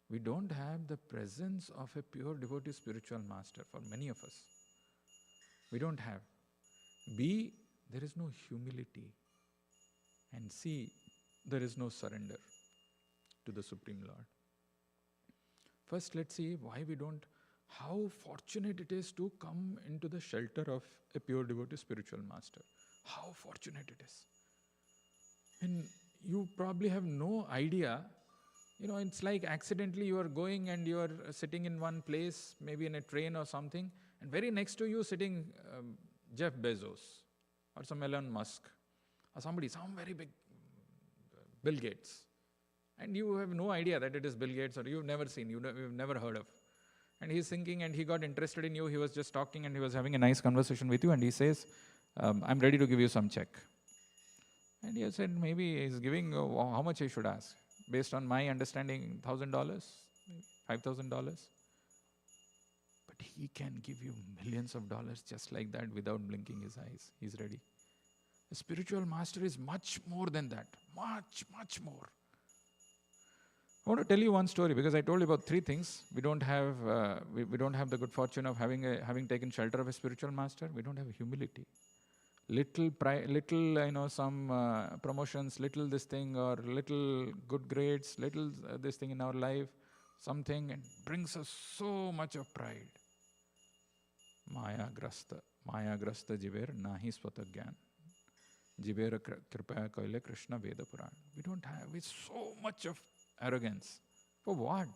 we don't have the presence of a pure devotee spiritual master for many of us. We don't have. B, there is no humility. And C, there is no surrender to the Supreme Lord. First, let's see why we don't, how fortunate it is to come into the shelter of a pure devotee spiritual master. How fortunate it is. And you probably have no idea, it's like accidentally you are going and you are sitting in one place, maybe in a train or something, and very next to you sitting Jeff Bezos or some Elon Musk or somebody, some very big Bill Gates. And you have no idea that it is Bill Gates or you've never seen, you've never heard of. And he's thinking and he got interested in you. He was just talking and he was having a nice conversation with you and he says, I'm ready to give you some check. And you said, maybe he's giving, how much I should ask? Based on my understanding, $1,000, $5,000. But he can give you millions of dollars just like that without blinking his eyes. He's ready. A spiritual master is much more than that. Much, much more. I want to tell you one story because I told you about three things. We don't have the good fortune of having taken shelter of a spiritual master. We don't have humility. Little some promotions, little this thing or little good grades, little this thing in our life, something, and brings us so much of pride. Maya grasta jiver nahi swata gyan. Jiver kripaya kaile Krishna Veda Puran. We don't have, it's so much of arrogance. For what?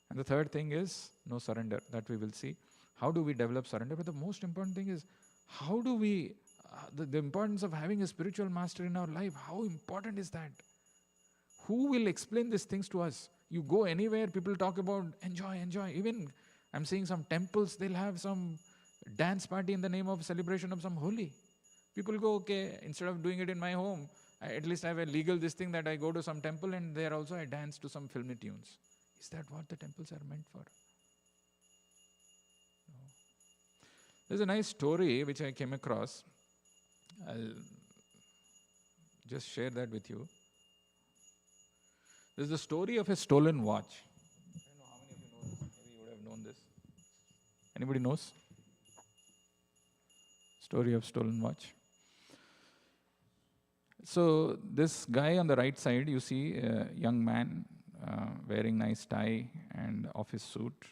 And the third thing is no surrender, that we will see. How do we develop surrender? But the most important thing is, how do we, the importance of having a spiritual master in our life, how important is that? Who will explain these things to us? You go anywhere, people talk about enjoy. Even I'm seeing some temples, they'll have some dance party in the name of celebration of some holy. People go, okay, instead of doing it in my home, at least I have a legal this thing that I go to some temple and there also I dance to some filmy tunes. Is that what the temples are meant for? No. There's a nice story which I came across. I'll just share that with you. There's the story of a stolen watch. I don't know how many of you know this. Maybe you would have known this. Anybody knows? Story of stolen watch. So this guy on the right side, you see a young man wearing nice tie and office suit.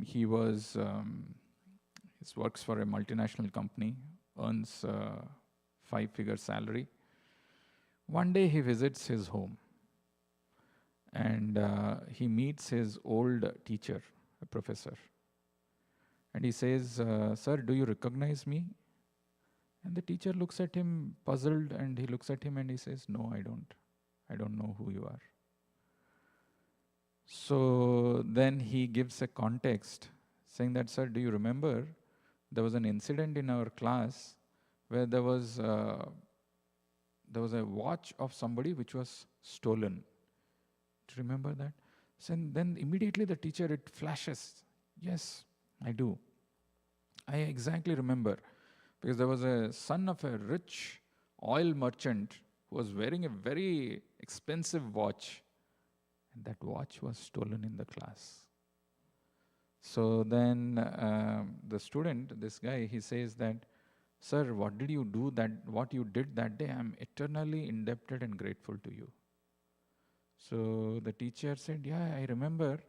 He works for a multinational company, earns 5-figure salary. One day he visits his home and he meets his old teacher, a professor. And he says, "Sir, do you recognize me?" And the teacher looks at him puzzled and he looks at him and he says, "No, I don't. I don't know who you are." So then he gives a context saying that, "Sir, do you remember there was an incident in our class where there was a watch of somebody which was stolen. Do you remember that?" So then immediately the teacher, it flashes. "Yes, I do. I exactly remember. Because there was a son of a rich oil merchant who was wearing a very expensive watch, and that watch was stolen in the class. So then the student, this guy, he says that, "Sir, what did you do what you did that day? I'm eternally indebted and grateful to you." So the teacher said, "Yeah, I remember.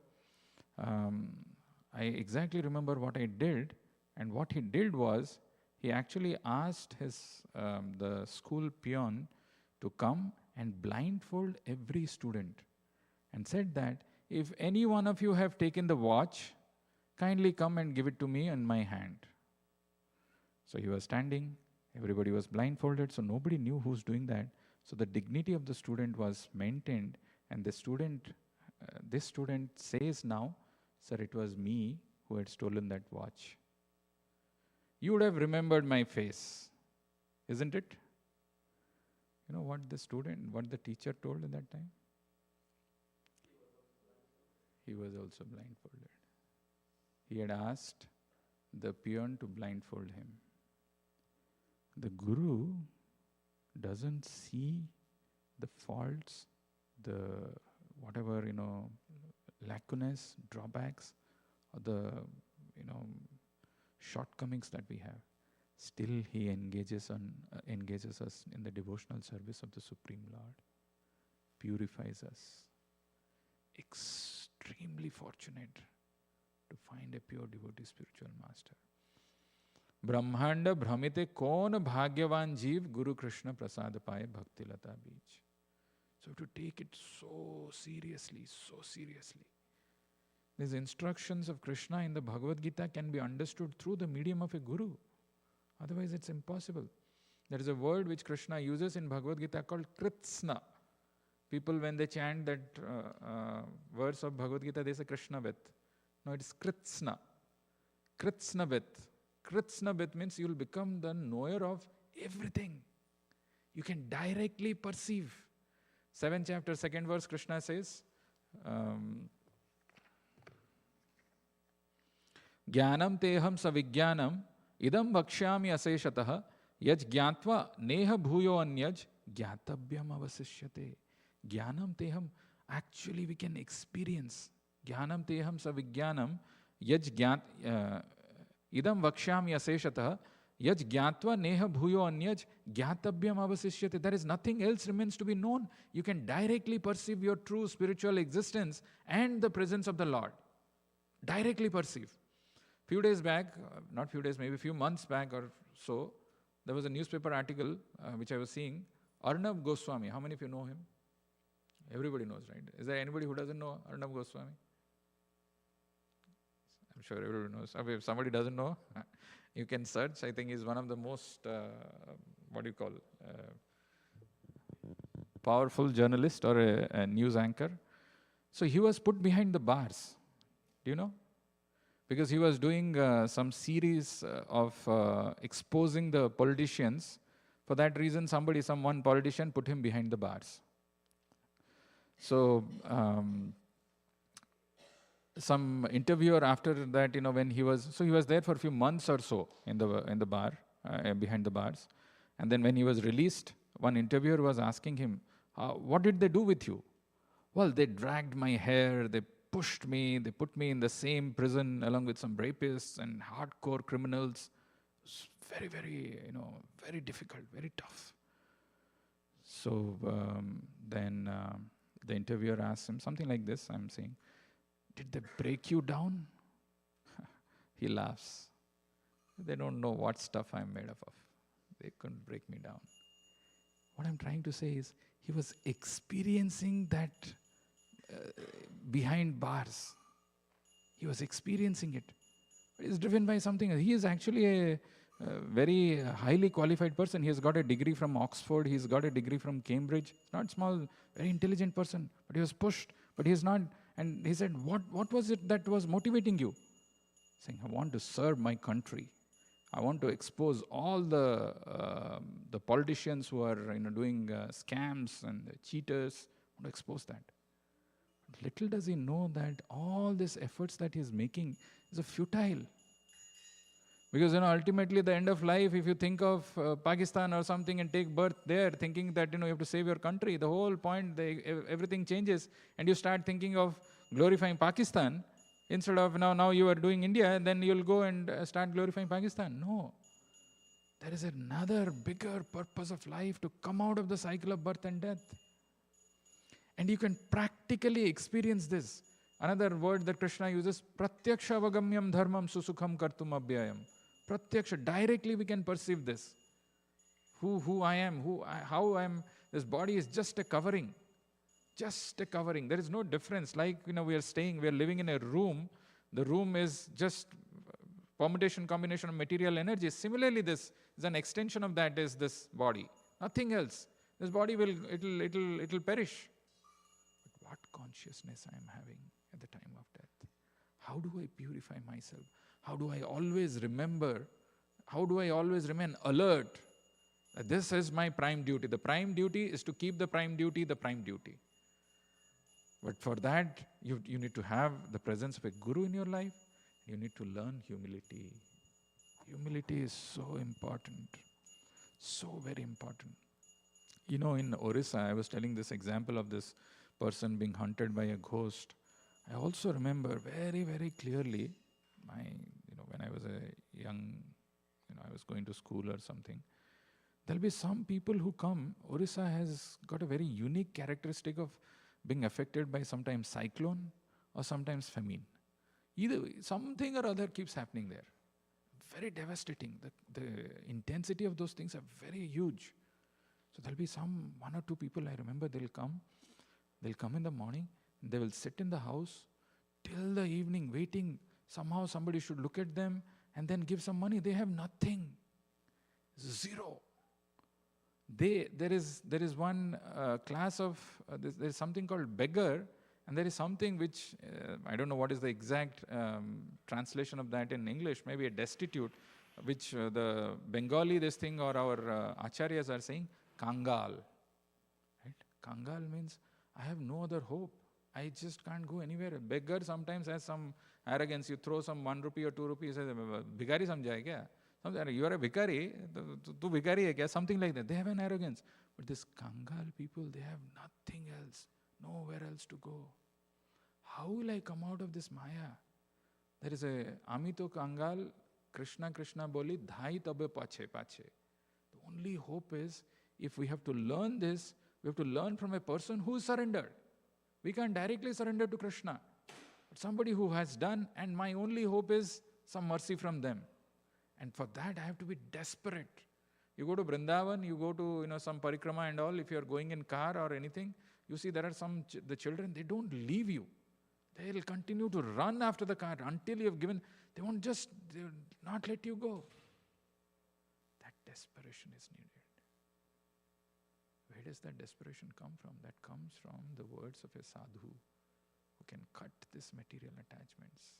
I exactly remember what I did." And what he did was, he actually asked the school peon to come and blindfold every student and said that, "If any one of you have taken the watch, kindly come and give it to me in my hand." So he was standing, everybody was blindfolded, so nobody knew who's doing that. So the dignity of the student was maintained, and this student says now, "Sir, it was me who had stolen that watch." You would have remembered my face, isn't it? You know what the teacher told at that time? He was also blindfolded. He had asked the peon to blindfold him. The guru doesn't see the faults, the whatever, lacunae, drawbacks, or the, shortcomings that we have. Still, he engages us in the devotional service of the Supreme Lord, purifies us. Extremely fortunate to find a pure devotee spiritual master. Brahmanda Brahmite kon bhagyavan jeev Guru Krishna prasad paye bhakti lata beej. So to take it so seriously. These instructions of Krishna in the Bhagavad Gita can be understood through the medium of a guru. Otherwise it's impossible. There is a word which Krishna uses in Bhagavad Gita called kritsna. People, when they chant that verse of Bhagavad Gita, they say Krishnavet. No, it's kritsna. Kritsnavet. Kritsnavet means you will become the knower of everything. You can directly perceive. 7th chapter, 2nd verse, Krishna says, Jnanam teham savijnanam idam vakshyami aseshatah yaj jnatva neha bhuyo anyaj jnatavyam avasishyate. Jnanam teham, actually we can experience. Jnanam teham savijnanam yaj idam vakshyami aseshatah yaj jnatva neha bhuyo anyaj jnatavyam avasishyate. There is nothing else remains to be known. You can directly perceive your true spiritual existence and the presence of the Lord. Directly perceive. Few days back, maybe a few months back or so, there was a newspaper article which I was seeing. Arnab Goswami, how many of you know him? Everybody knows, right? Is there anybody who doesn't know Arnab Goswami? I'm sure everybody knows. If somebody doesn't know, you can search. I think he's one of the most, powerful journalist or a news anchor. So he was put behind the bars. Do you know? Because he was doing some series of exposing the politicians. For that reason, one politician put him behind the bars. So some interviewer after that, when he was there for a few months or so in the bar, behind the bars. And then when he was released, one interviewer was asking him, "What did they do with you?" "Well, they dragged my hair, they pushed me, they put me in the same prison along with some rapists and hardcore criminals." It's very, very, very difficult, very tough. So then the interviewer asked him something like this, I'm saying, "Did they break you down?" He laughs. "They don't know what stuff I'm made of. They couldn't break me down." What I'm trying to say is, he was experiencing that behind bars. He was experiencing it. He's driven by something. He is actually a very highly qualified person. He has got a degree from Oxford. He's got a degree from Cambridge. Not small, very intelligent person. But he was pushed. But he is not. And he said, what was it that was motivating you? Saying, "I want to serve my country. I want to expose all the politicians who are doing scams and cheaters. I want to expose that." Little does he know that all these efforts that he is making is futile. Because ultimately the end of life, if you think of Pakistan or something and take birth there, thinking that you have to save your country, the whole point, everything changes, and you start thinking of glorifying Pakistan instead of now you are doing India, and then you'll go and start glorifying Pakistan. No, there is another bigger purpose of life, to come out of the cycle of birth and death. And you can practically experience this. Another word that Krishna uses, pratyaksha avagamyam dharmam susukham kartum abhyayam. Pratyaksha, directly we can perceive this. Who I am, how I am. This body is just a covering. Just a covering. There is no difference. Like, we are living in a room. The room is just combination of material energy. Similarly, this is an extension of that, is this body. Nothing else. This body it'll perish. But what consciousness I am having at the time of death? How do I purify myself? How do I always remember? How do I always remain alert? This is my prime duty. The prime duty is to keep the prime duty the prime duty. But for that, you need to have the presence of a guru in your life. You need to learn humility. Humility is so important. So very important. In Orissa, I was telling this example of this person being hunted by a ghost. I also remember very, very clearly, when I was a young, I was going to school or something. There'll be some people who come. Orissa has got a very unique characteristic of being affected by sometimes cyclone or sometimes famine. Either way, something or other keeps happening there. Very devastating. The intensity of those things are very huge. So there'll be one or two people, I remember, they'll come in the morning, they will sit in the house till the evening waiting. Somehow somebody should look at them and then give some money. They have nothing. Zero. There is one class of, there's something called beggar, and there is something which, I don't know what is the exact translation of that in English, maybe a destitute, which the Bengali, this thing, or our acharyas are saying, Kangal. Right? Kangal means, I have no other hope. I just can't go anywhere. A beggar sometimes has some arrogance. You throw some 1 rupee or 2 rupees, says, Bhikari samjha hai kya? You are a Bhikari, tu Bhikari hai kya? Something like that. They have an arrogance. But this Kangal people, they have nothing else. Nowhere else to go. How will I come out of this Maya? There is a Amito Kangal, Krishna Krishna boli, dhai tabe pache pache. The only hope is, if we have to learn this, we have to learn from a person who is surrendered. We can't directly surrender to Krishna. But somebody who has done, and my only hope is some mercy from them. And for that, I have to be desperate. You go to Vrindavan, you go to some parikrama and all, if you are going in car or anything, you see there are the children, they don't leave you. They will continue to run after the car until you have given, they will not let you go. That desperation is needed. Where does that desperation come from? That comes from the words of a sadhu who can cut these material attachments.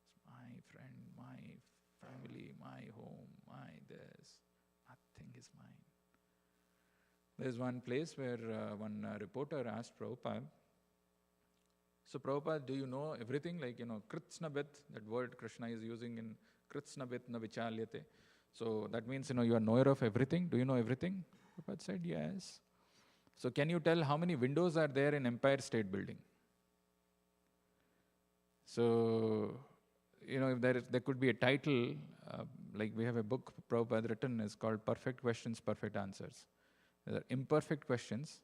It's my friend, my family, my home, my this. Nothing is mine. There's one place where one reporter asked Prabhupada, so Prabhupada, do you know everything? Like, kritsnabit, that word Krishna is using in kritsnabit na vichalyate. So that means, you are knower of everything. Do you know everything? Prabhupada said, yes. So can you tell how many windows are there in Empire State Building? So, if there could be a title, like we have a book Prabhupada written, is called Perfect Questions, Perfect Answers. There are imperfect questions,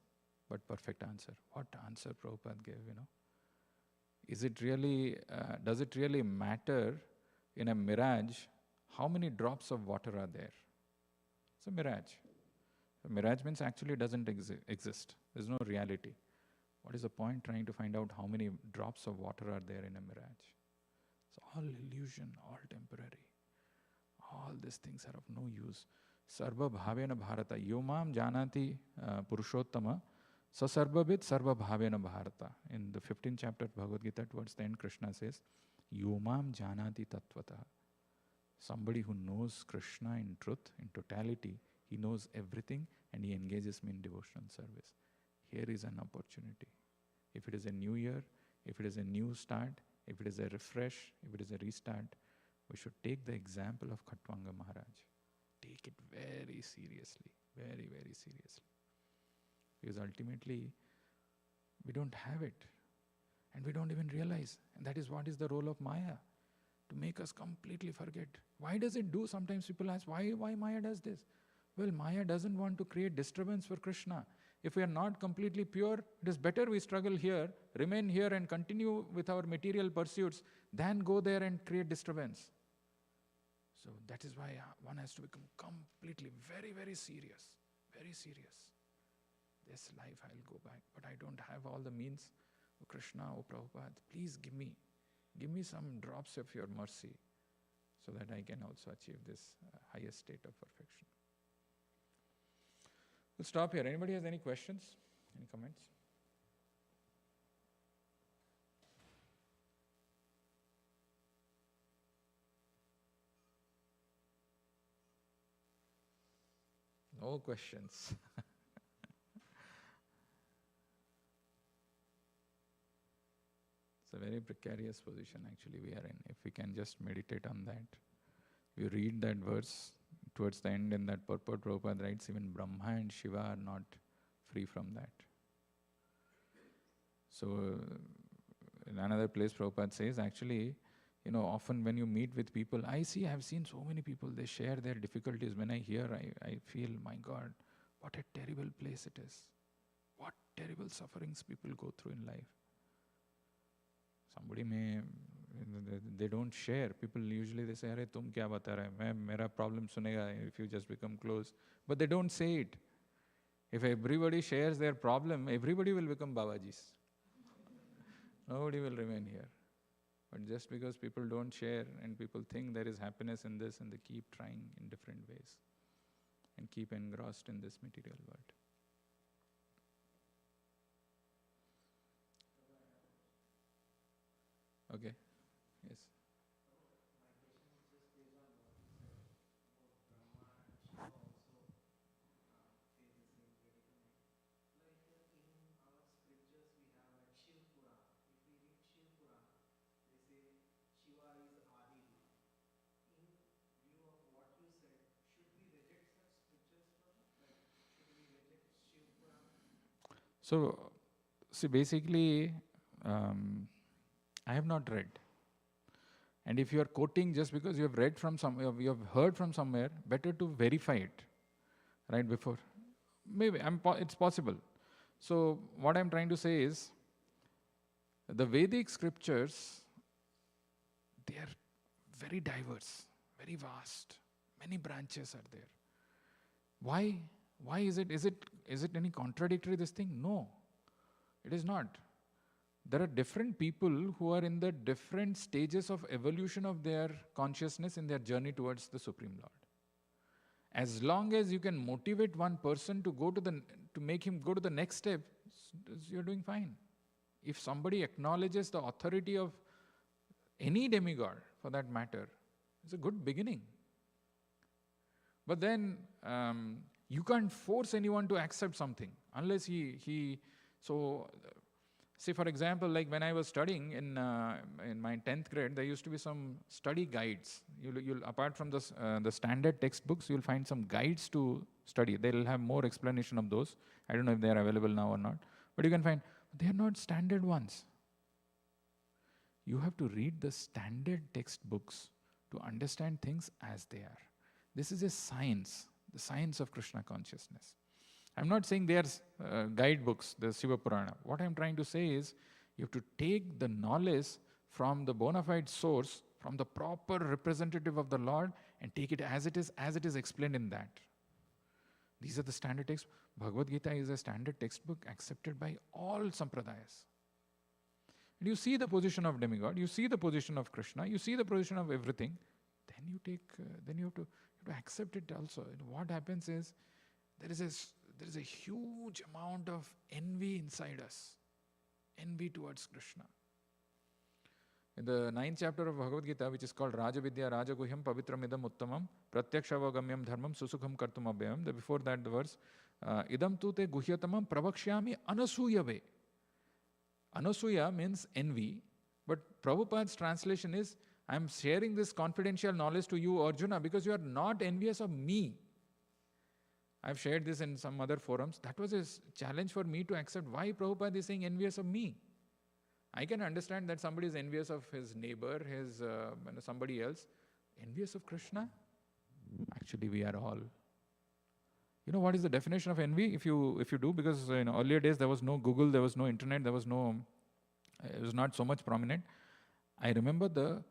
but perfect answer. What answer Prabhupada gave, Is it really, does it really matter in a mirage how many drops of water are there? It's a mirage. A mirage means actually doesn't exist. There's no reality. What is the point trying to find out how many drops of water are there in a mirage? It's all illusion, all temporary. All these things are of no use. Sarva bhavena bharata. Yomam janati purushottama. So sarvabhit sarva bhavena bharata. In the 15th chapter of Bhagavad Gita, towards the end, Krishna says, Yomam janati tattvata. Somebody who knows Krishna in truth, in totality, he knows everything and he engages me in devotional service. Here is an opportunity. If it is a new year, if it is a new start, if it is a refresh, if it is a restart, we should take the example of Khatwanga Maharaj. Take it very seriously, very, very seriously. Because ultimately, we don't have it. And we don't even realize. And that is what is the role of Maya. To make us completely forget. Why does it do? Sometimes people ask, why Maya does this? Well, Maya doesn't want to create disturbance for Krishna. If we are not completely pure, it is better we struggle here, remain here and continue with our material pursuits than go there and create disturbance. So that is why one has to become completely very, very serious. Very serious. This life I'll go back, but I don't have all the means. Oh Krishna, oh Prabhupada, please give me some drops of your mercy so that I can also achieve this highest state of perfection. We'll stop here. Anybody has any questions? Any comments? No questions. It's a very precarious position actually we are in. If we can just meditate on that. You read that verse towards the end in that purport, Prabhupada writes, even Brahma and Shiva are not free from that. So in another place Prabhupada says, actually, often when you meet with people, I've seen so many people, they share their difficulties. When I hear, I feel, my God, what a terrible place it is. What terrible sufferings people go through in life. Somebody they don't share. People usually they say, "Arey, tum kya bata rahe? Mera problem sunega if you just become close." But they don't say it. If everybody shares their problem, everybody will become Babajis. Nobody will remain here. But just because people don't share and people think there is happiness in this and they keep trying in different ways and keep engrossed in this material world. Okay. Yes. So, see, basically, I have not read. And if you are quoting just because you have read from you have heard from somewhere, better to verify it, right, before. Maybe, it's possible. So, what I'm trying to say is, the Vedic scriptures, they are very diverse, very vast. Many branches are there. Why? Why is it? Is it any contradictory, this thing? No, it is not. There are different people who are in the different stages of evolution of their consciousness in their journey towards the Supreme Lord. As long as you can motivate one person to make him go to the next step, you're doing fine. If somebody acknowledges the authority of any demigod, for that matter, it's a good beginning. But then you can't force anyone to accept something unless say for example, like when I was studying in my 10th grade, there used to be some study guides. You'll apart from the standard textbooks, you'll find some guides to study. They'll have more explanation of those. I don't know if they are available now or not. But you can find, they are not standard ones. You have to read the standard textbooks to understand things as they are. This is a science, the science of Krishna consciousness. I'm not saying they are guidebooks, the Shiva Purana. What I'm trying to say is, you have to take the knowledge from the bona fide source, from the proper representative of the Lord, and take it as it is explained in that. These are the standard texts. Bhagavad Gita is a standard textbook accepted by all sampradayas. And you see the position of demigod, you see the position of Krishna, you see the position of everything. Then you have to accept it also. And what happens is, there is a huge amount of envy inside us. Envy towards Krishna. In the 9th chapter of Bhagavad Gita, which is called Raja Vidya Raja Guhyam Pavitram Idam Uttamam Pratyakshavagammyam Dharmam Susukham Kartum Abhyam. Before that the verse, Idam tu te guhyatamam pravakshyami anasuyave. Anasuya means envy, but Prabhupada's translation is I'm sharing this confidential knowledge to you, Arjuna, because you are not envious of me. I've shared this in some other forums. That was a challenge for me to accept. Why Prabhupada is saying envious of me? I can understand that somebody is envious of his neighbor, his somebody else. Envious of Krishna? Actually, we are all. You know what is the definition of envy? If you do, because in earlier days there was no Google, there was no internet, it was not so much prominent. I remember the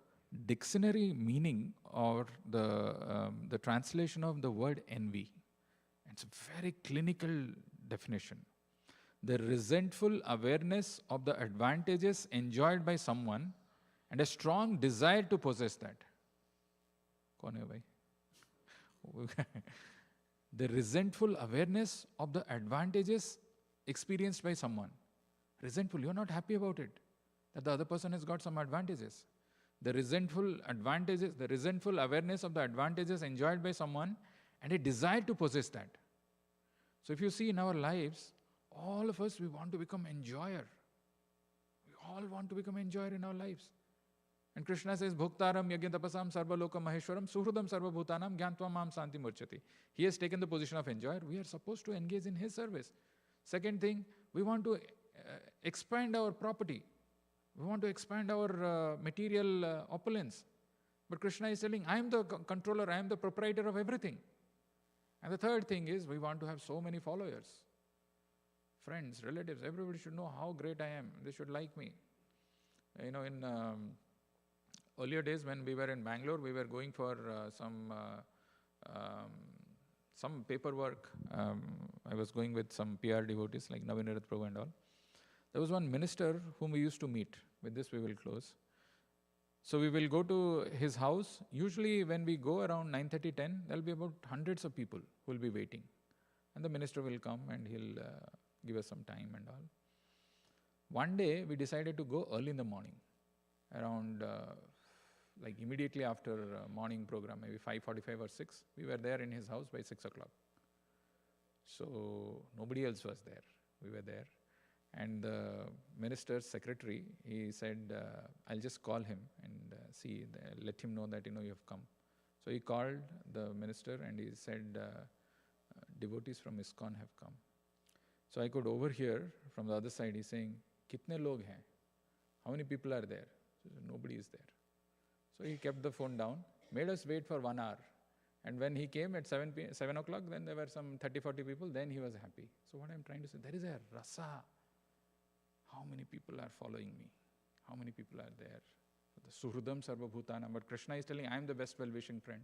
dictionary meaning or the translation of the word envy. It's a very clinical definition. The resentful awareness of the advantages enjoyed by someone and a strong desire to possess that. Kaun hai bhai? The resentful awareness of the advantages experienced by someone. Resentful, you're not happy about it, that the other person has got some advantages. The resentful awareness of the advantages enjoyed by someone and a desire to possess that. So if you see in our lives, all of us, we want to become enjoyer. We all want to become enjoyer in our lives. And Krishna says, Bhuktaram yagyatapasam sarvaloka maheshwaram suhrudam sarvabhutanam gyantva mam santi murchati. He has taken the position of enjoyer. We are supposed to engage in his service. Second thing, we want to expand our property. We want to expand our material opulence. But Krishna is telling, I am the controller, I am the proprietor of everything. And the third thing is, we want to have so many followers. Friends, relatives, everybody should know how great I am. They should like me. You know, in earlier days when we were in Bangalore, we were going for some paperwork. I was going with some PR devotees like Navinarat Prabhu and all. There was one minister whom we used to meet. With this we will close. So we will go to his house. Usually when we go around 9:30, 10, there will be about hundreds of people who will be waiting. And the minister will come and he'll give us some time and all. One day we decided to go early in the morning, around like immediately after morning program, maybe 5:45 or 6. We were there in his house by 6 o'clock. So nobody else was there. We were there. And the minister's secretary, he said, I'll just call him and let him know that you have come. So he called the minister and he said, devotees from ISKCON have come. So I could overhear from the other side, he's saying, Kitne log hain? How many people are there? So nobody is there. So he kept the phone down, made us wait for 1 hour. And when he came at 7 o'clock, then there were some 30-40 people, then he was happy. So what I'm trying to say, there is a rasa. How many people are following me? How many people are there? The Suhrudam Sarvabhutana. But Krishna is telling, I am the best well-wishing friend.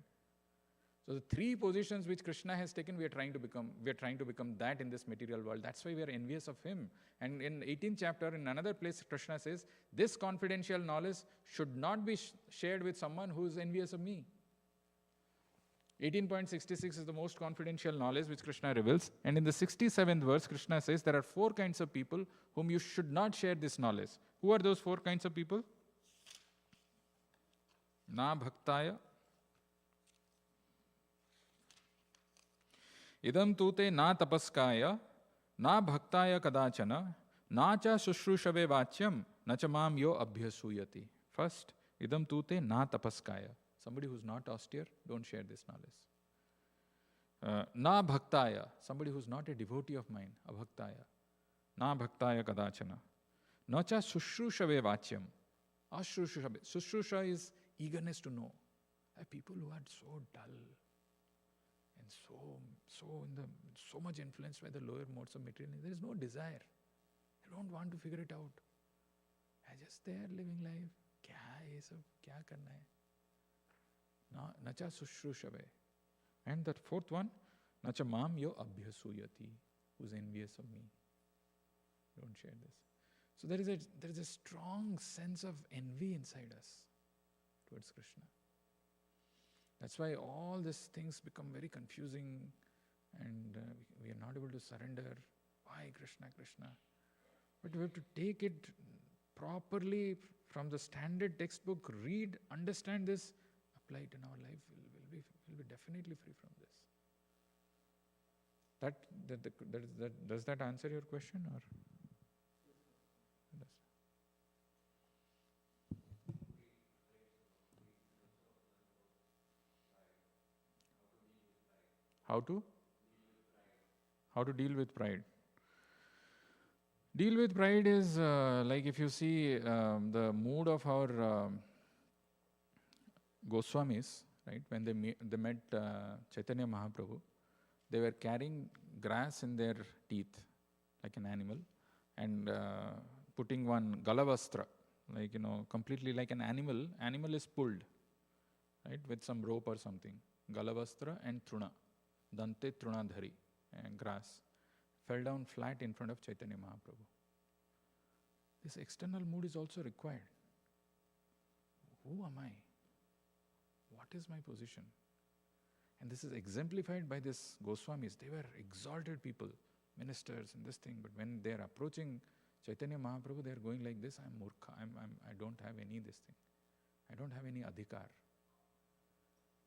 So the three positions which Krishna has taken, we are trying to become that in this material world. That's why we are envious of him. And in 18th chapter, in another place, Krishna says, this confidential knowledge should not be shared with someone who is envious of me. 18.66 is the most confidential knowledge which Krishna reveals. And in the 67th verse, Krishna says there are 4 kinds of people whom you should not share this knowledge. Who are those 4 kinds of people? Na bhaktaya. Idam tute na tapaskaya, na bhaktaya kadachana, na cha sushrushave vachyam, na cha mam yo abhyasuyati. First, idam tute na tapaskaya. Somebody who's not austere, don't share this knowledge. Na bhaktaya, somebody who's not a devotee of mine, abhaktaya. Na bhaktaya kadachana. Na cha sushrushave vachyam. Sushrusha is eagerness to know. People who are so dull and so much influenced by the lower modes of materialism, there is no desire. They don't want to figure it out. They're just there living life. Kya hai ye sab? Kya karna hai? Nacha sushrushave. And the 4th one, nacha mam yo abhyasuyati, who's envious of me. Don't share this. So there is a strong sense of envy inside us towards Krishna. That's why all these things become very confusing and we are not able to surrender. Why Krishna, Krishna? But we have to take it properly from the standard textbook, read, understand this, apply it in our life, we'll be definitely free from this. Does that answer your question? Or? How to? How to deal with pride. Deal with pride is like if you see the mood of our Goswamis, right? When they met Chaitanya Mahaprabhu, they were carrying grass in their teeth, like an animal, and putting one galavastra, like, completely like an animal. Animal is pulled, right, with some rope or something. Galavastra and truna, dante trunadhari, and grass, fell down flat in front of Chaitanya Mahaprabhu. This external mood is also required. Who am I? What is my position? And this is exemplified by this Goswamis. They were exalted people, ministers and this thing. But when they are approaching Chaitanya Mahaprabhu, they are going like this: I'm murkha. I don't have any this thing. I don't have any adhikar.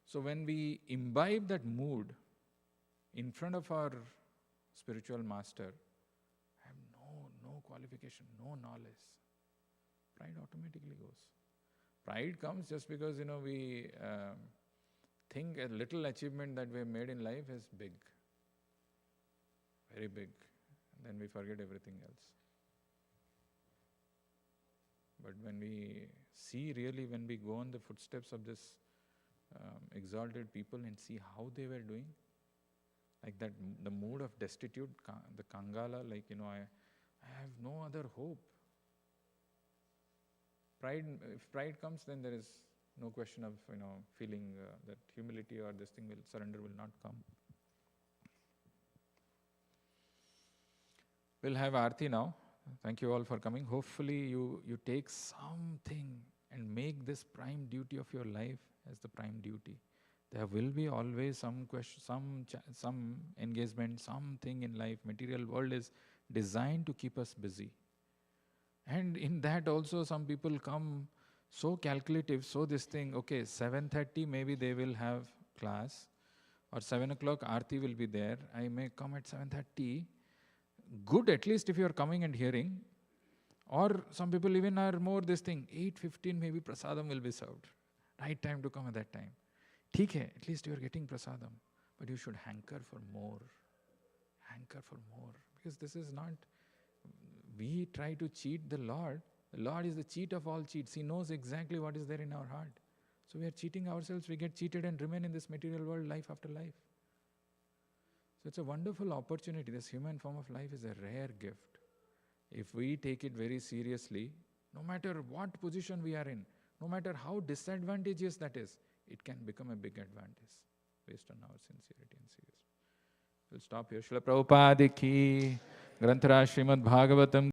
So when we imbibe that mood in front of our spiritual master, I have no qualification, no knowledge. Pride automatically goes. Pride comes just because, we think a little achievement that we have made in life is big, very big. And then we forget everything else. But when we see really, when we go on the footsteps of this exalted people and see how they were doing, like that, the mood of destitute, the Kangala, like, I have no other hope. Pride, if pride comes, then there is no question of, feeling that humility or this thing surrender will not come. We'll have Aarti now. Thank you all for coming. Hopefully you take something and make this prime duty of your life as the prime duty. There will be always some question, some engagement, something in life. Material world is designed to keep us busy. And in that also some people come so calculative, so this thing, okay, 7:30 maybe they will have class, or 7 o'clock Aarti will be there. I may come at 7:30. Good, at least if you are coming and hearing. Or some people even are more this thing, 8:15 maybe prasadam will be served. Right time to come at that time. Theek hai, at least you are getting prasadam. But you should hanker for more. Hanker for more. Because this is not, we try to cheat the Lord. The Lord is the cheat of all cheats. He knows exactly what is there in our heart. So we are cheating ourselves. We get cheated and remain in this material world life after life. So it's a wonderful opportunity. This human form of life is a rare gift. If we take it very seriously, no matter what position we are in, no matter how disadvantageous that is, it can become a big advantage based on our sincerity and seriousness. We'll stop here. Srila Prabhupada ki Granthara Srimad Bhagavatam